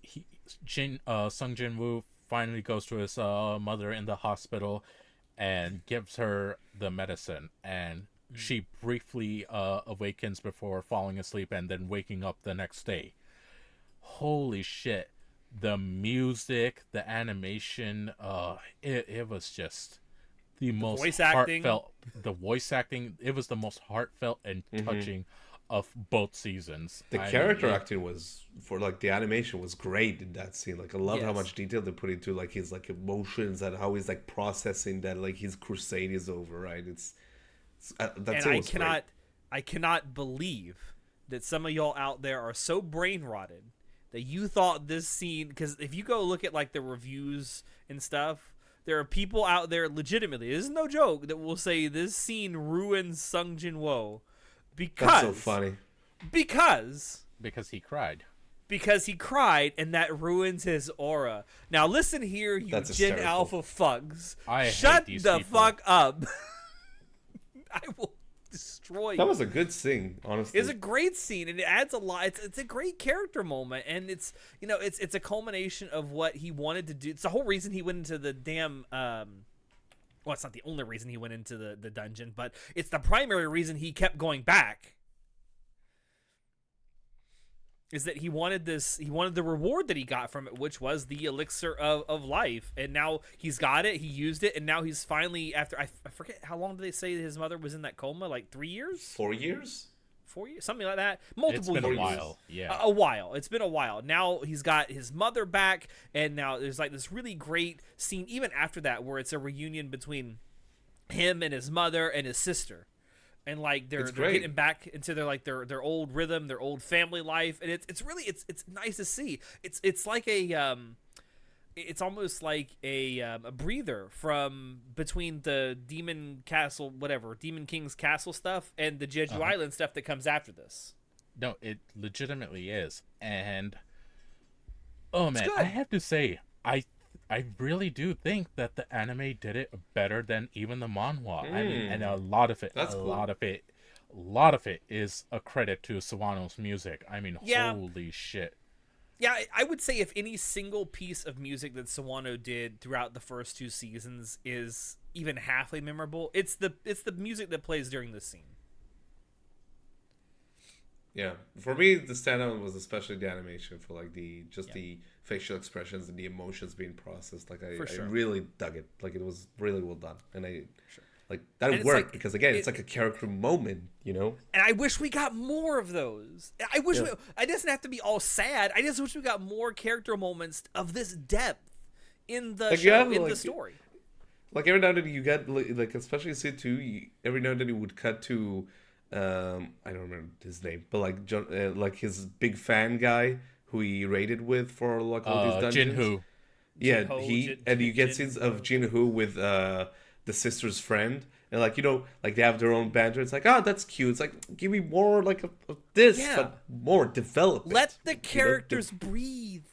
Sung Jin Woo finally goes to his mother in the hospital and gives her the medicine, and she briefly awakens before falling asleep and then waking up the next day. Holy shit. The music, the animation, it was just the most voice heartfelt. The voice acting, it was the most heartfelt and touching of both seasons. The character acting was, for like the animation was great in that scene. Like I love how much detail they put into like his like emotions and how he's like processing that like his crusade is over, right? I cannot believe that some of y'all out there are so brain rotted that you thought this scene, because if you go look at like the reviews and stuff, there are people out there legitimately, this is no joke, that will say this scene ruins Sung Jin Woo because that's so funny. Because he cried. Because he cried, and that ruins his aura. Now listen here, you Gen Alpha fucks. Shut the fuck up. I will destroy you. That was a good scene, honestly. It's a great scene, and it adds a lot. It's a great character moment, and it's a culmination of what he wanted to do. It's the whole reason he went into the damn. Well, it's not the only reason he went into the dungeon, but it's the primary reason he kept going back. Is that he wanted the reward that he got from it, which was the elixir of life. And now he's got it, he used it, and now he's finally, after, I forget, how long did they say his mother was in that coma? Like 3 years? 4 years? 4 years? Something like that. Multiple years. It's been a while, yeah. A while. It's been a while. Now he's got his mother back, and now there's like this really great scene, even after that, where it's a reunion between him and his mother and his sister. And like they're getting back into their old rhythm, their old family life, and it's really nice to see. It's like it's almost like a breather from between the Demon King's castle stuff and the Jeju Island stuff that comes after this. No, it legitimately is, and oh man, I have to say, I really do think that the anime did it better than even the manhwa. I mean, and a lot of it is a credit to Sawano's music. I mean, holy shit. Yeah, I would say if any single piece of music that Sawano did throughout the first 2 seasons is even halfly memorable, it's the music that plays during this scene. Yeah, for me, the standout was especially the animation for like the facial expressions and the emotions being processed. Like I really dug it. Like it was really well done, and like that worked because again, it's like a character moment, you know. And I wish we got more of those. I wish it doesn't have to be all sad. I just wish we got more character moments of this depth in the show, in the story. Like every now and then you get like especially in Season 2, every now and then you would cut to. I don't remember his name, but like John, like his big fan guy who he raided with for like all these dungeons. Jinhoo. Yeah, you get scenes of Jinhoo with the sister's friend, and like like they have their own banter. It's like, oh, that's cute. It's like, give me more like of this, but more development. Let the characters breathe.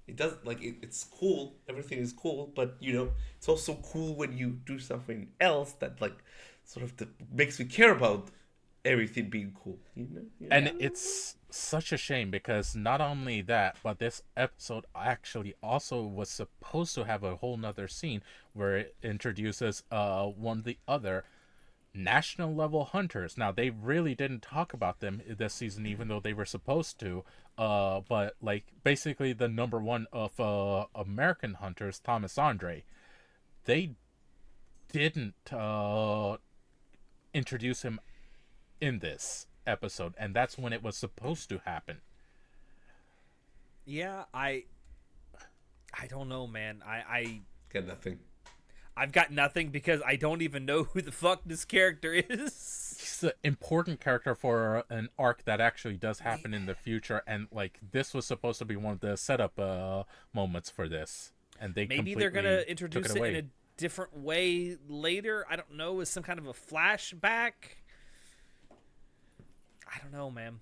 It does it's cool. Everything is cool, but it's also cool when you do something else that like. Sort of makes me care about everything being cool, And it's such a shame because not only that, but this episode actually also was supposed to have a whole nother scene where it introduces one of the other national level hunters. Now they really didn't talk about them this season, even though they were supposed to. But like basically the number one of American hunters, Thomas Andre, they didn't introduce him in this episode, and that's when it was supposed to happen. Yeah, I I don't know, man. I Got nothing. I've got nothing because I don't even know who the fuck this character is. He's an important character for an arc that actually does happen in the future, and like this was supposed to be one of the setup moments for this, and they maybe they're gonna introduce it in a different way later. I don't know, as some kind of a flashback. I don't know, man.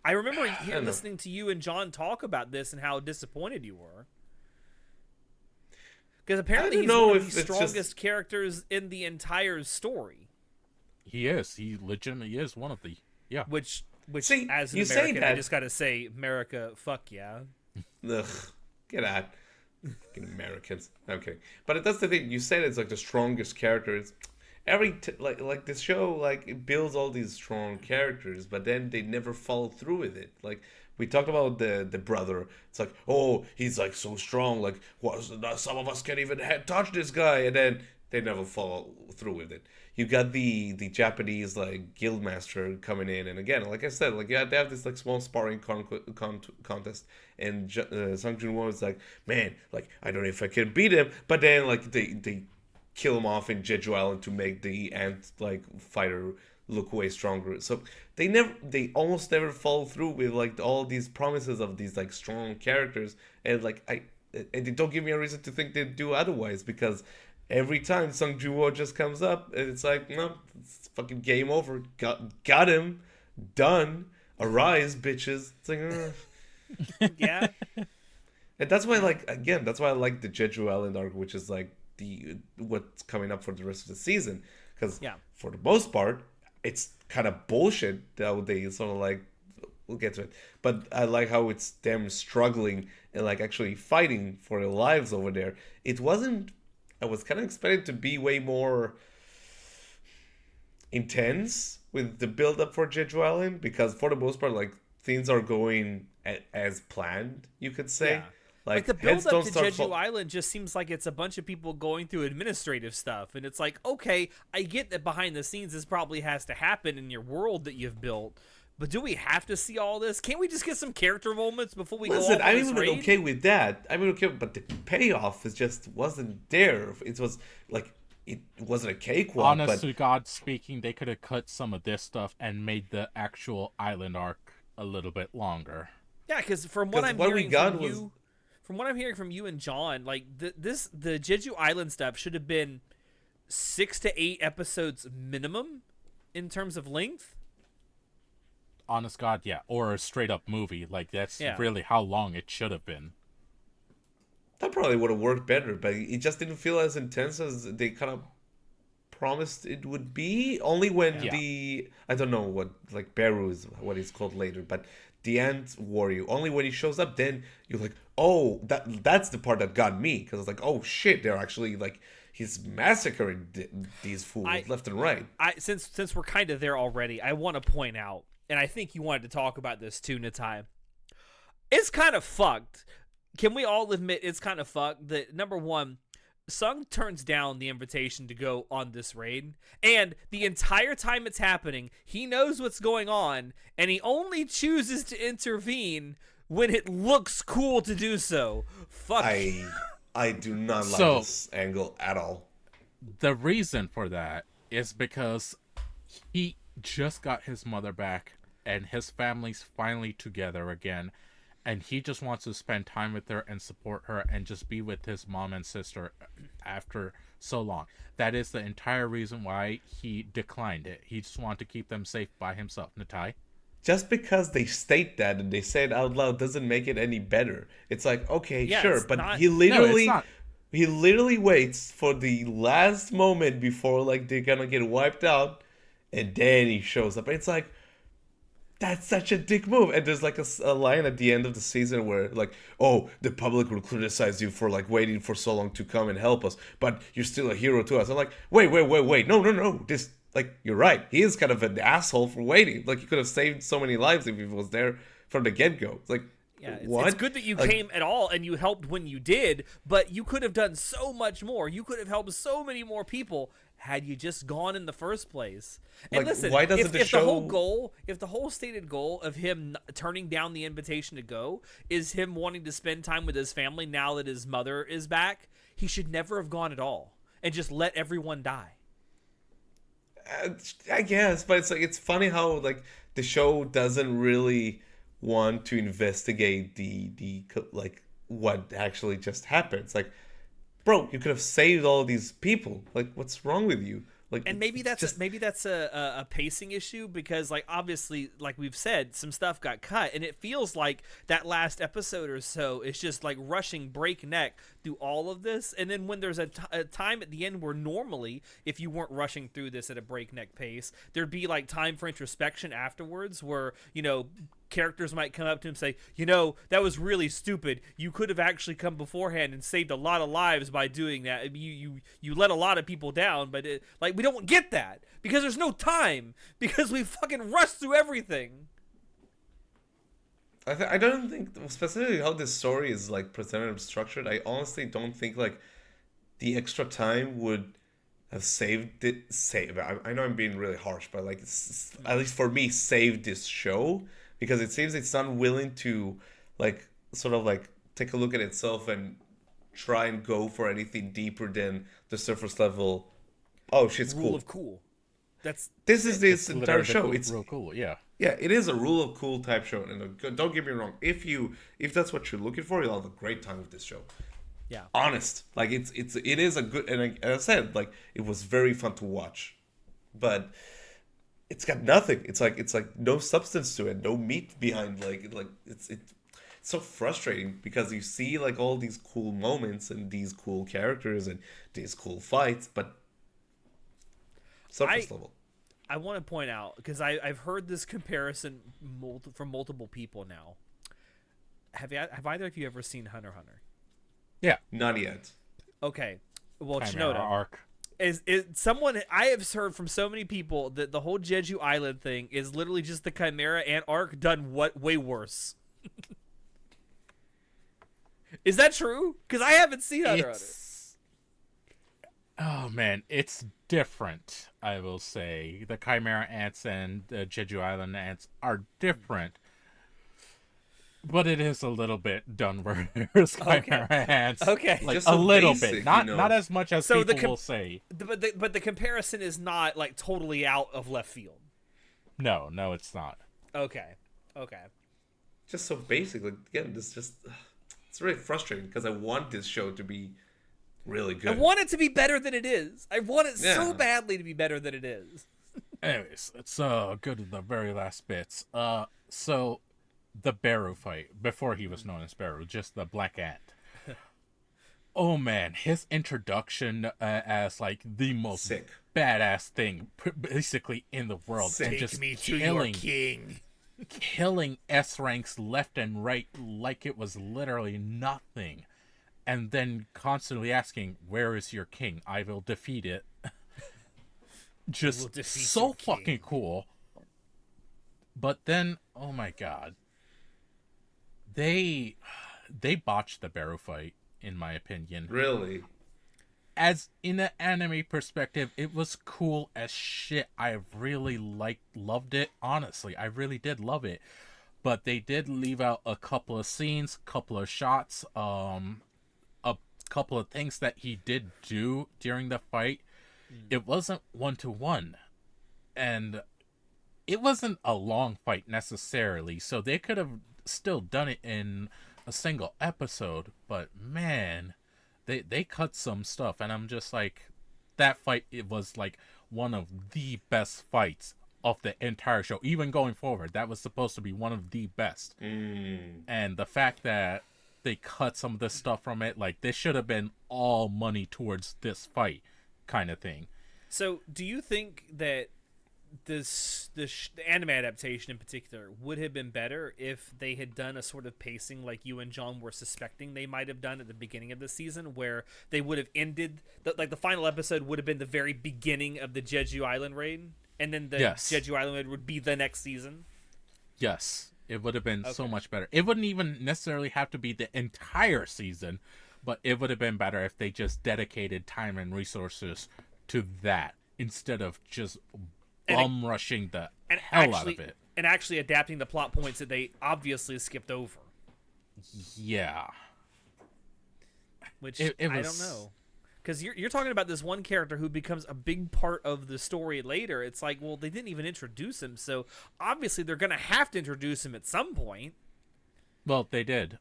I remember listening to you and John talk about this and how disappointed you were. Because apparently he's one of the strongest characters in the entire story. He is. He legitimately is one of the... Yeah. Which see, as an American, I just gotta say, America, fuck yeah. Ugh, get out. Fucking Americans. I'm kidding. But that's the thing. You said it's like the strongest characters. Like this show, like, it builds all these strong characters, but then they never follow through with it. Like, we talked about the brother. It's like, oh, he's like so strong. Like, some of us can't even touch this guy, and then they never follow through with it. You got the Japanese like guildmaster coming in, and again, like I said, like they have this like small sparring contest, and Sung Joon-won was like, man, like I don't know if I can beat him, but then like they kill him off in Jeju Island to make the ant like fighter look way stronger. So they almost never follow through with like all these promises of these like strong characters, and like and they don't give me a reason to think they'd do otherwise, because every time Sung Joon-won just comes up, and it's like, no, it's fucking game over. Got him, done. Arise, bitches. It's like, yeah. And that's why, like, again, that's why I like the Jeju Island arc, which is like what's coming up for the rest of the season, because for the most part, it's kind of bullshit how they sort of like, we'll get to it, but I like how it's them struggling and like actually fighting for their lives over there. It wasn't, I was kind of expecting to be way more intense with the build up for Jeju Island, because for the most part, like, things are going as planned, you could say. Yeah. Like the build up to Jeju Island just seems like it's a bunch of people going through administrative stuff, and it's like, okay, I get that behind the scenes this probably has to happen in your world that you've built, but do we have to see all this? Can't we just get some character moments before we go off on this raid? I'm even okay with that. I'm even okay, but the payoff just wasn't there. It was like, it wasn't a cakewalk. Honest to God speaking, they could have cut some of this stuff and made the actual island arc a little bit longer. Yeah, because from what I'm hearing from you and John, like the Jeju Island stuff should have been 6 to 8 episodes minimum in terms of length. Honest God, yeah. Or a straight up movie. Like, that's really how long it should have been. That probably would have worked better, but it just didn't feel as intense as they kind of promised it would be. Only when I don't know what, like, Beru is what he's called later, but the Ant Warrior, only when he shows up, then you're like, oh, that's the part that got me, because it's like, oh shit, they're actually like, he's massacring these fools left and right. Since we're kind of there already, I want to point out, and I think you wanted to talk about this too, Natai. It's kind of fucked. Can we all admit it's kind of fucked that, number one, Sung turns down the invitation to go on this raid, and the entire time it's happening, he knows what's going on, and he only chooses to intervene when it looks cool to do so. Fuck. I do not like this angle at all. The reason for that is because he just got his mother back, and his family's finally together again, and he just wants to spend time with her and support her and just be with his mom and sister after so long. That is the entire reason why he declined it. He just wanted to keep them safe by himself. Natai? Just because they state that and they say it out loud doesn't make it any better. It's like, okay, sure, but he literally waits for the last moment before, like, they're gonna get wiped out, and then he shows up. And it's like, that's such a dick move. And there's like a line at the end of the season where, like, oh, the public will criticize you for like waiting for so long to come and help us, but you're still a hero to us. I'm like, wait, no, this, like, you're right, he is kind of an asshole for waiting. Like, he could have saved so many lives if he was there from the get-go. It's like, it's good that you came at all and you helped when you did, but you could have done so much more. You could have helped so many more people had you just gone in the first place. And like, listen, why doesn't the show... if the whole stated goal of him turning down the invitation to go is him wanting to spend time with his family now that his mother is back, he should never have gone at all and just let everyone die. I guess, but it's like, it's funny how like the show doesn't really want to investigate the like what actually just happened. It's like, bro, you could have saved all these people. Like, what's wrong with you? Like, and maybe that's a pacing issue, because like obviously, like we've said, some stuff got cut, and it feels like that last episode or so is just like rushing breakneck through all of this. And then when there's a time at the end where normally, if you weren't rushing through this at a breakneck pace, there'd be like time for introspection afterwards, where characters might come up to him and say, that was really stupid. You could have actually come beforehand and saved a lot of lives by doing that. You let a lot of people down, but we don't get that because there's no time, because we fucking rush through everything. I don't think specifically how this story is like presented and structured. I honestly don't think like the extra time would have saved it. I know I'm being really harsh, but like at least for me, saved this show. Because it seems it's not willing to, like, sort of, like, take a look at itself and try and go for anything deeper than the surface level. Oh, shit's cool. Rule of cool. This is this entire show. It's real cool, yeah. Yeah, it is a rule of cool type show. And don't get me wrong. If that's what you're looking for, you'll have a great time with this show. Yeah. Honest. Like, it is a good, and I said, like, it was very fun to watch. But it's got nothing. It's like no substance to it, no meat behind. Like it's so frustrating because you see like all these cool moments and these cool characters and these cool fights, but surface level. I want to point out, because I've heard this comparison from multiple people now. Have either of you ever seen Hunter x Hunter? Yeah, not yet. Okay, well, Chimera Shinoda arc. Is someone, I have heard from so many people that the whole Jeju Island thing is literally just the Chimera Ant arc done way worse. Is that true? Because I haven't seen Hunter x Hunter. Oh man, it's different. I will say the Chimera Ants and the Jeju Island Ants are different. But it is a little bit done worse, Chimera Ants. Okay, like just a so little basic, bit, not as much as people will say. But the comparison is not like totally out of left field. No, it's not. Okay. Just so basic. Like, again, it's really frustrating because I want this show to be really good. I want it to be better than it is. I want it so badly to be better than it is. Anyways, let's go to the very last bits. So the Beru fight, before he was known as Beru, just the Black Ant. Oh man, his introduction as like the most badass thing basically in the world. Take just me to your king. Killing S ranks left and right like it was literally nothing. And then constantly asking, where is your king? I will defeat it. Just so fucking cool. But then, oh my god. They botched the Beru fight, in my opinion. Really? As in an anime perspective, it was cool as shit. I really loved it. Honestly, I really did love it. But they did leave out a couple of scenes, couple of shots, a couple of things that he did do during the fight. It wasn't 1-to-1. And it wasn't a long fight necessarily, so they could have still done it in a single episode, but man, they cut some stuff, and I'm just like, that fight, it was like one of the best fights of the entire show. Even going forward, that was supposed to be one of the best. And the fact that they cut some of this stuff from it, like, this should have been all money towards this fight kind of thing. So do you think that the anime adaptation in particular would have been better if they had done a sort of pacing like you and John were suspecting they might have done at the beginning of the season, where they would have ended the final episode would have been the very beginning of the Jeju Island raid, and then the Jeju Island raid would be the next season? Yes, it would have been so much better. It wouldn't even necessarily have to be the entire season, but it would have been better if they just dedicated time and resources to that. instead of just rushing the hell actually, out of it. And actually adapting the plot points that they obviously skipped over. Yeah. Which, I don't know. Because you're talking about this one character who becomes a big part of the story later. It's like, well, they didn't even introduce him, so obviously they're going to have to introduce him at some point. Well, they did.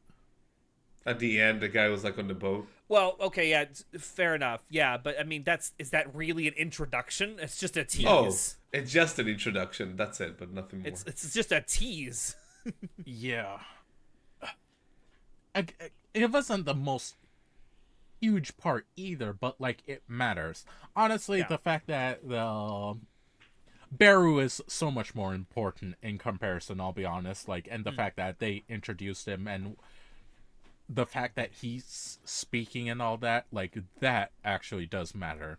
At the end, the guy was like on the boat. Well, okay, yeah, fair enough. Yeah, but I mean, is that really an introduction? It's just a tease. Oh, it's just an introduction. That's it, but nothing more. It's just a tease. Yeah. It wasn't the most huge part either, but like it matters. Honestly, the fact that the Beru is so much more important in comparison, I'll be honest, like, and the fact that they introduced him and the fact that he's speaking and all that, like, that actually does matter.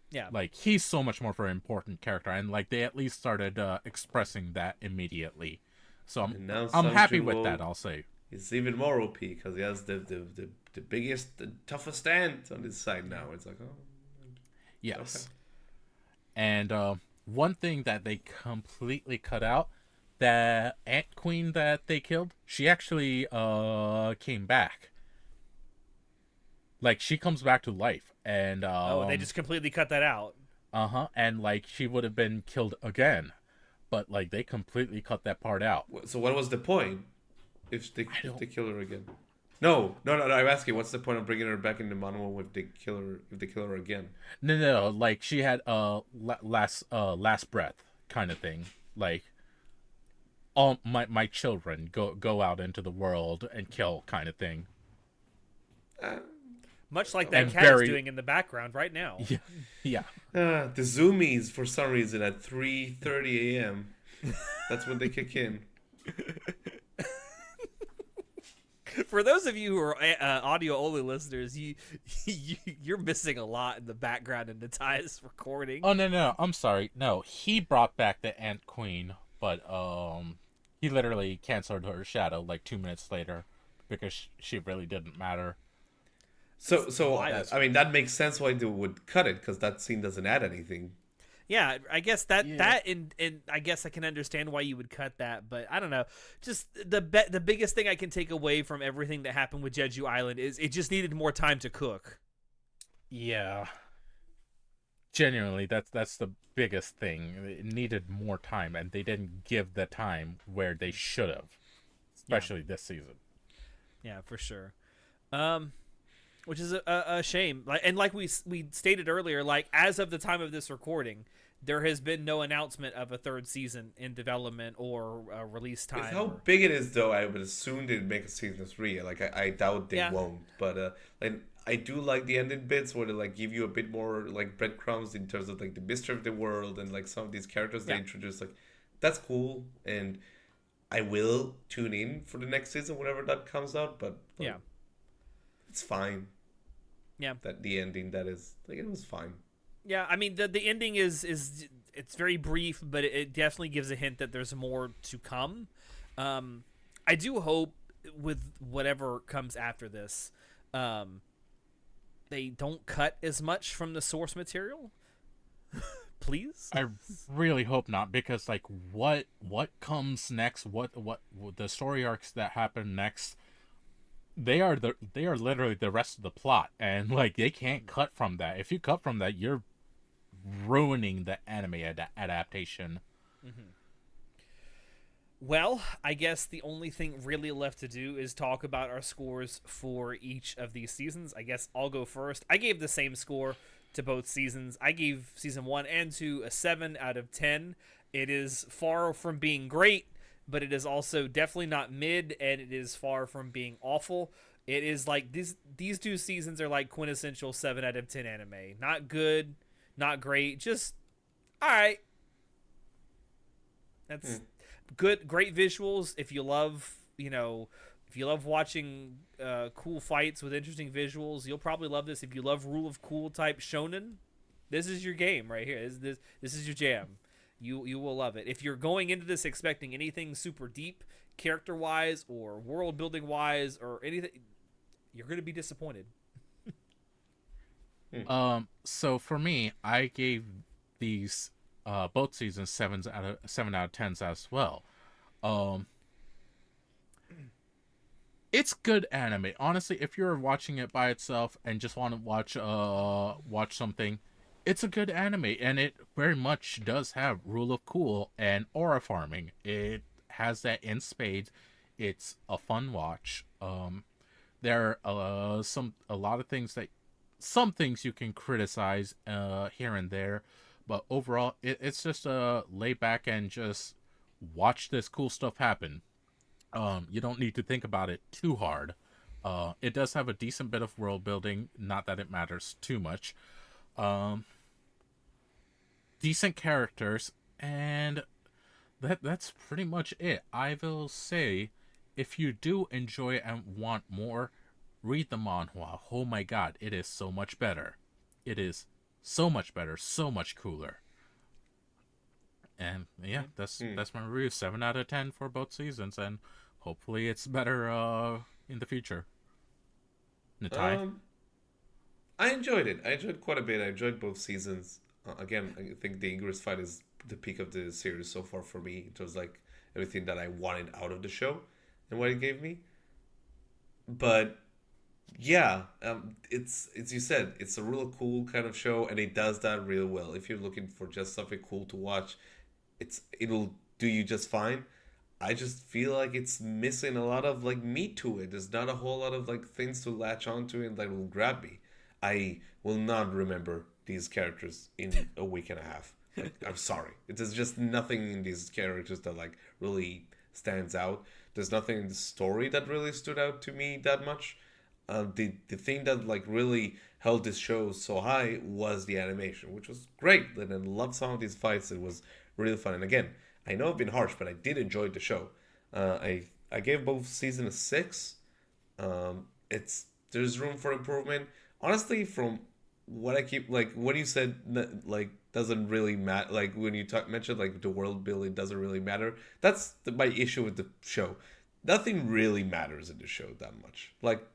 Yeah. Like, he's so much more of an important character, and like they at least started expressing that immediately. So I'm happy with that, I'll say. He's even more OP because he has the biggest, the toughest stand on his side now. It's like, oh. Yes. Okay. And one thing that they completely cut out, the Ant Queen that they killed, she actually came back. Like, she comes back to life. And they just completely cut that out. And like she would have been killed again. But like they completely cut that part out. So what was the point? If they kill her again? No. I'm asking, what's the point of bringing her back in the manual if they kill her again? No. Like she had last breath kind of thing. Like, all my children go out into the world and kill kind of thing. Much like that cat is doing in the background right now. Yeah. The zoomies for some reason at 3:30 a.m. That's when they kick in. For those of you who are audio-only listeners, you're missing a lot in the background in Natai's recording. Oh, no. I'm sorry. No, he brought back the Ant Queen, but he literally canceled her shadow like 2 minutes later because she really didn't matter. So I mean, that makes sense why they would cut it, because that scene doesn't add anything. Yeah, I guess that and I guess I can understand why you would cut that, but I don't know. Just the biggest thing I can take away from everything that happened with Jeju Island is it just needed more time to cook. Yeah. Genuinely, that's the biggest thing. It needed more time, and they didn't give the time where they should have, especially this season. Yeah, for sure. Which is a shame. Like we stated earlier, like as of the time of this recording, there has been no announcement of a third season in development or release time. With how big it is, though, I would assume they'd make a season 3. Like I doubt they won't. But like I do like the ending bits where they like give you a bit more like breadcrumbs in terms of like the mystery of the world and like some of these characters they introduce. Like that's cool, and I will tune in for the next season whenever that comes out. But it's fine. Yeah, that the ending that is like it was fine. Yeah, I mean the ending is it's very brief, but it definitely gives a hint that there's more to come. I do hope with whatever comes after this, they don't cut as much from the source material. Please. I really hope not, because like what comes next, what the story arcs that happen next, they are literally the rest of the plot, and like they can't cut from that. If you cut from that, you're ruining the anime adaptation. Mm-hmm. Well, I guess the only thing really left to do is talk about our scores for each of these seasons. I guess I'll go first. I gave the same score to both seasons. I gave season 1 and 2 a 7 out of 10. It is far from being great, but it is also definitely not mid, and it is far from being awful. It is like these 2 seasons are like quintessential 7 out of 10 anime. Not good, not great, just all right. That's good, great visuals. If you love, if you love watching cool fights with interesting visuals, you'll probably love this. If you love Rule of Cool type shonen, this is your game right here. This is your jam. You will love it. If you're going into this expecting anything super deep, character-wise or world-building-wise or anything, you're going to be disappointed. So for me, I gave these both seasons 7 out of 10s as well. It's good anime. Honestly, if you're watching it by itself and just want to watch something, it's a good anime, and it very much does have rule of cool and aura farming. It has that in spades. It's a fun watch. There are a lot of things that some things you can criticize here and there, but overall it's just lay back and just watch this cool stuff happen. You don't need to think about it too hard. It does have a decent bit of world building, not that it matters too much. Decent characters, and that's pretty much it. I will say, if you do enjoy it and want more, read the manhwa. Oh my god, it is so much better. It is so much better, so much cooler. And yeah, that's my review. 7 out of 10 for both seasons, and hopefully it's better in the future. Natai? I enjoyed it. I enjoyed quite a bit. I enjoyed both seasons. Again, I think the Ingress fight is the peak of the series so far for me. It was like everything that I wanted out of the show and what it gave me. But yeah, it's you said, it's a real cool kind of show, and it does that real well. If you're looking for just something cool to watch, it'll do you just fine. I just feel like it's missing a lot of like meat to it. There's not a whole lot of like things to latch onto and that will grab me. I will not remember these characters in a week and a half. Like, I'm sorry. There's just nothing in these characters that like really stands out. There's nothing in the story that really stood out to me that much. The thing that like really held this show so high was the animation, which was great. And I loved some of these fights. It was really fun. And again, I know I've been harsh, but I did enjoy the show. I gave both seasons a 6. There's room for improvement. Honestly, from what I keep like what you said, like doesn't really matter. Like when you mentioned like the world building doesn't really matter. That's my issue with the show. Nothing really matters in the show that much. Like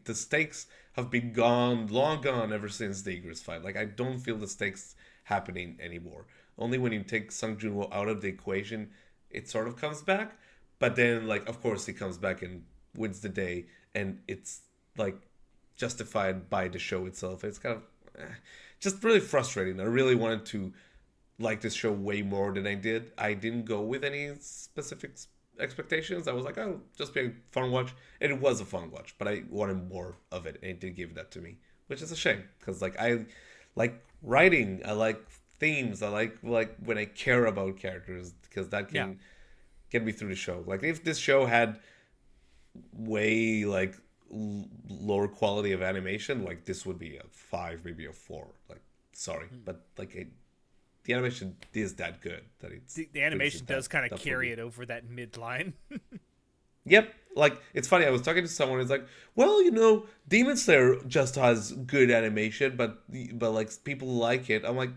the stakes have been long gone ever since the Ingress fight. Like I don't feel the stakes happening anymore. Only when you take Sung Junwo out of the equation, it sort of comes back. But then, like, of course, he comes back and wins the day, and it's like justified by the show itself. It's kind of just really frustrating. I really wanted to like this show way more than I did. I didn't go with any specific expectations. I was like, oh, just be a fun watch. And it was a fun watch, but I wanted more of it, and it did give that to me, which is a shame because like I like writing. I like themes. I like when I care about characters because that can get me through the show. Like if this show had way like lower quality of animation, like this would be a 5, maybe a 4. Like sorry, but like the animation is that good that it's the animation does kind of carry it over that midline. Yep. Like, it's funny, I was talking to someone who's like, well, Demon Slayer just has good animation, but like, people like it. I'm like,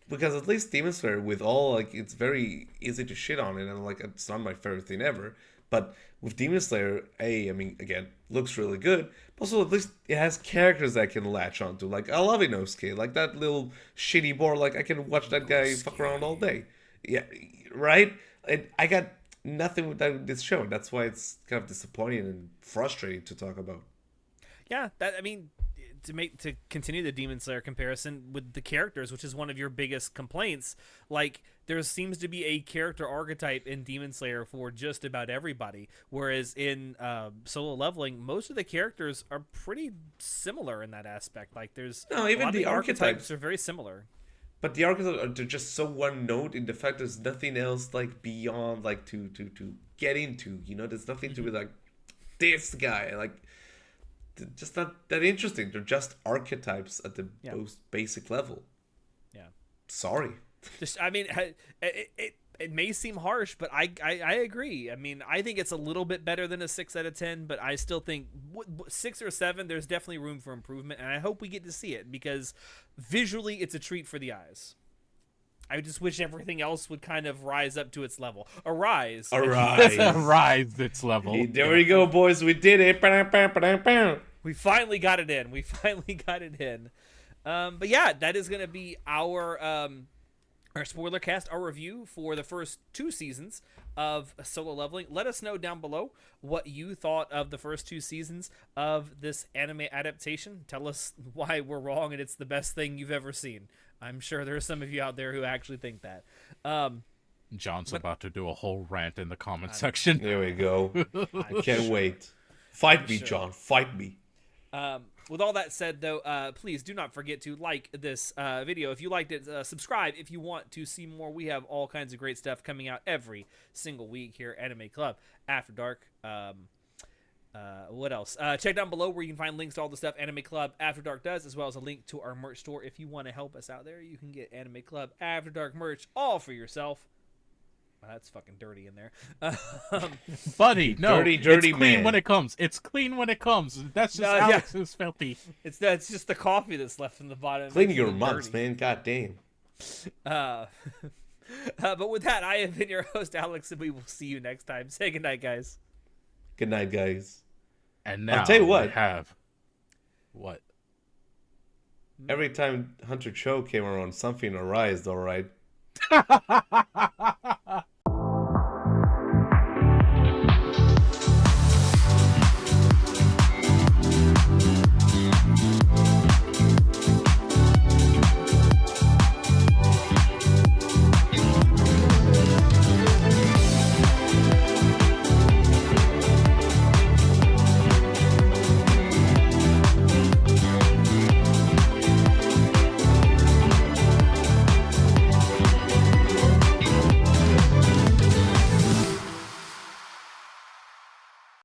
because at least Demon Slayer, with all, like, it's very easy to shit on it, and, like, it's not my favorite thing ever. But with Demon Slayer, I mean, again, looks really good, but also at least it has characters I can latch onto. Like, I love Inosuke. Like, that little shitty boy, like, I can watch that guy fuck around all day. Yeah, right? And I got nothing with this show. That's why it's kind of disappointing and frustrating to talk about. Yeah, to continue the Demon Slayer comparison with the characters, which is one of your biggest complaints, like there seems to be a character archetype in Demon Slayer for just about everybody, whereas in Solo Leveling, most of the characters are pretty similar in that aspect. Like there's even the archetypes are very similar. But the archetypes are just so one note in the fact there's nothing else like beyond like to get into. There's nothing to be like this guy, like just not that interesting. They're just archetypes at the most basic level. Yeah. Sorry. I mean, it may seem harsh, but I agree. I mean, I think it's a little bit better than a 6 out of 10, but I still think 6 or 7, there's definitely room for improvement, and I hope we get to see it because visually it's a treat for the eyes. I just wish everything else would kind of rise up to its level. Arise its level. Hey, there we go, boys. We did it. We finally got it in. But yeah, that is going to be our our spoiler cast, our review for the first 2 seasons of Solo Leveling. Let us know down below what you thought of the first 2 seasons of this anime adaptation. Tell us why we're wrong and it's the best thing you've ever seen. I'm sure there are some of you out there who actually think that. John's about to do a whole rant in the comment section. There we go. I can't wait. Fight me, John. Fight me. With all that said, though, please do not forget to like this video. If you liked it, subscribe if you want to see more. We have all kinds of great stuff coming out every single week here at Anime Club After Dark. What else? Check down below where you can find links to all the stuff Anime Club After Dark does, as well as a link to our merch store. If you want to help us out there, you can get Anime Club After Dark merch all for yourself. That's fucking dirty in there. Buddy, no. Dirty it's clean man. when it comes. It's clean when it comes. That's just Alex's filthy. It's just the coffee that's left in the bottom. Clean your mugs, man. God damn. But with that, I have been your host, Alex, and we will see you next time. Say goodnight, guys. Good night, guys. And now I'll tell you what. we have... What? Every time Hunter Cho came around, something arised, all right?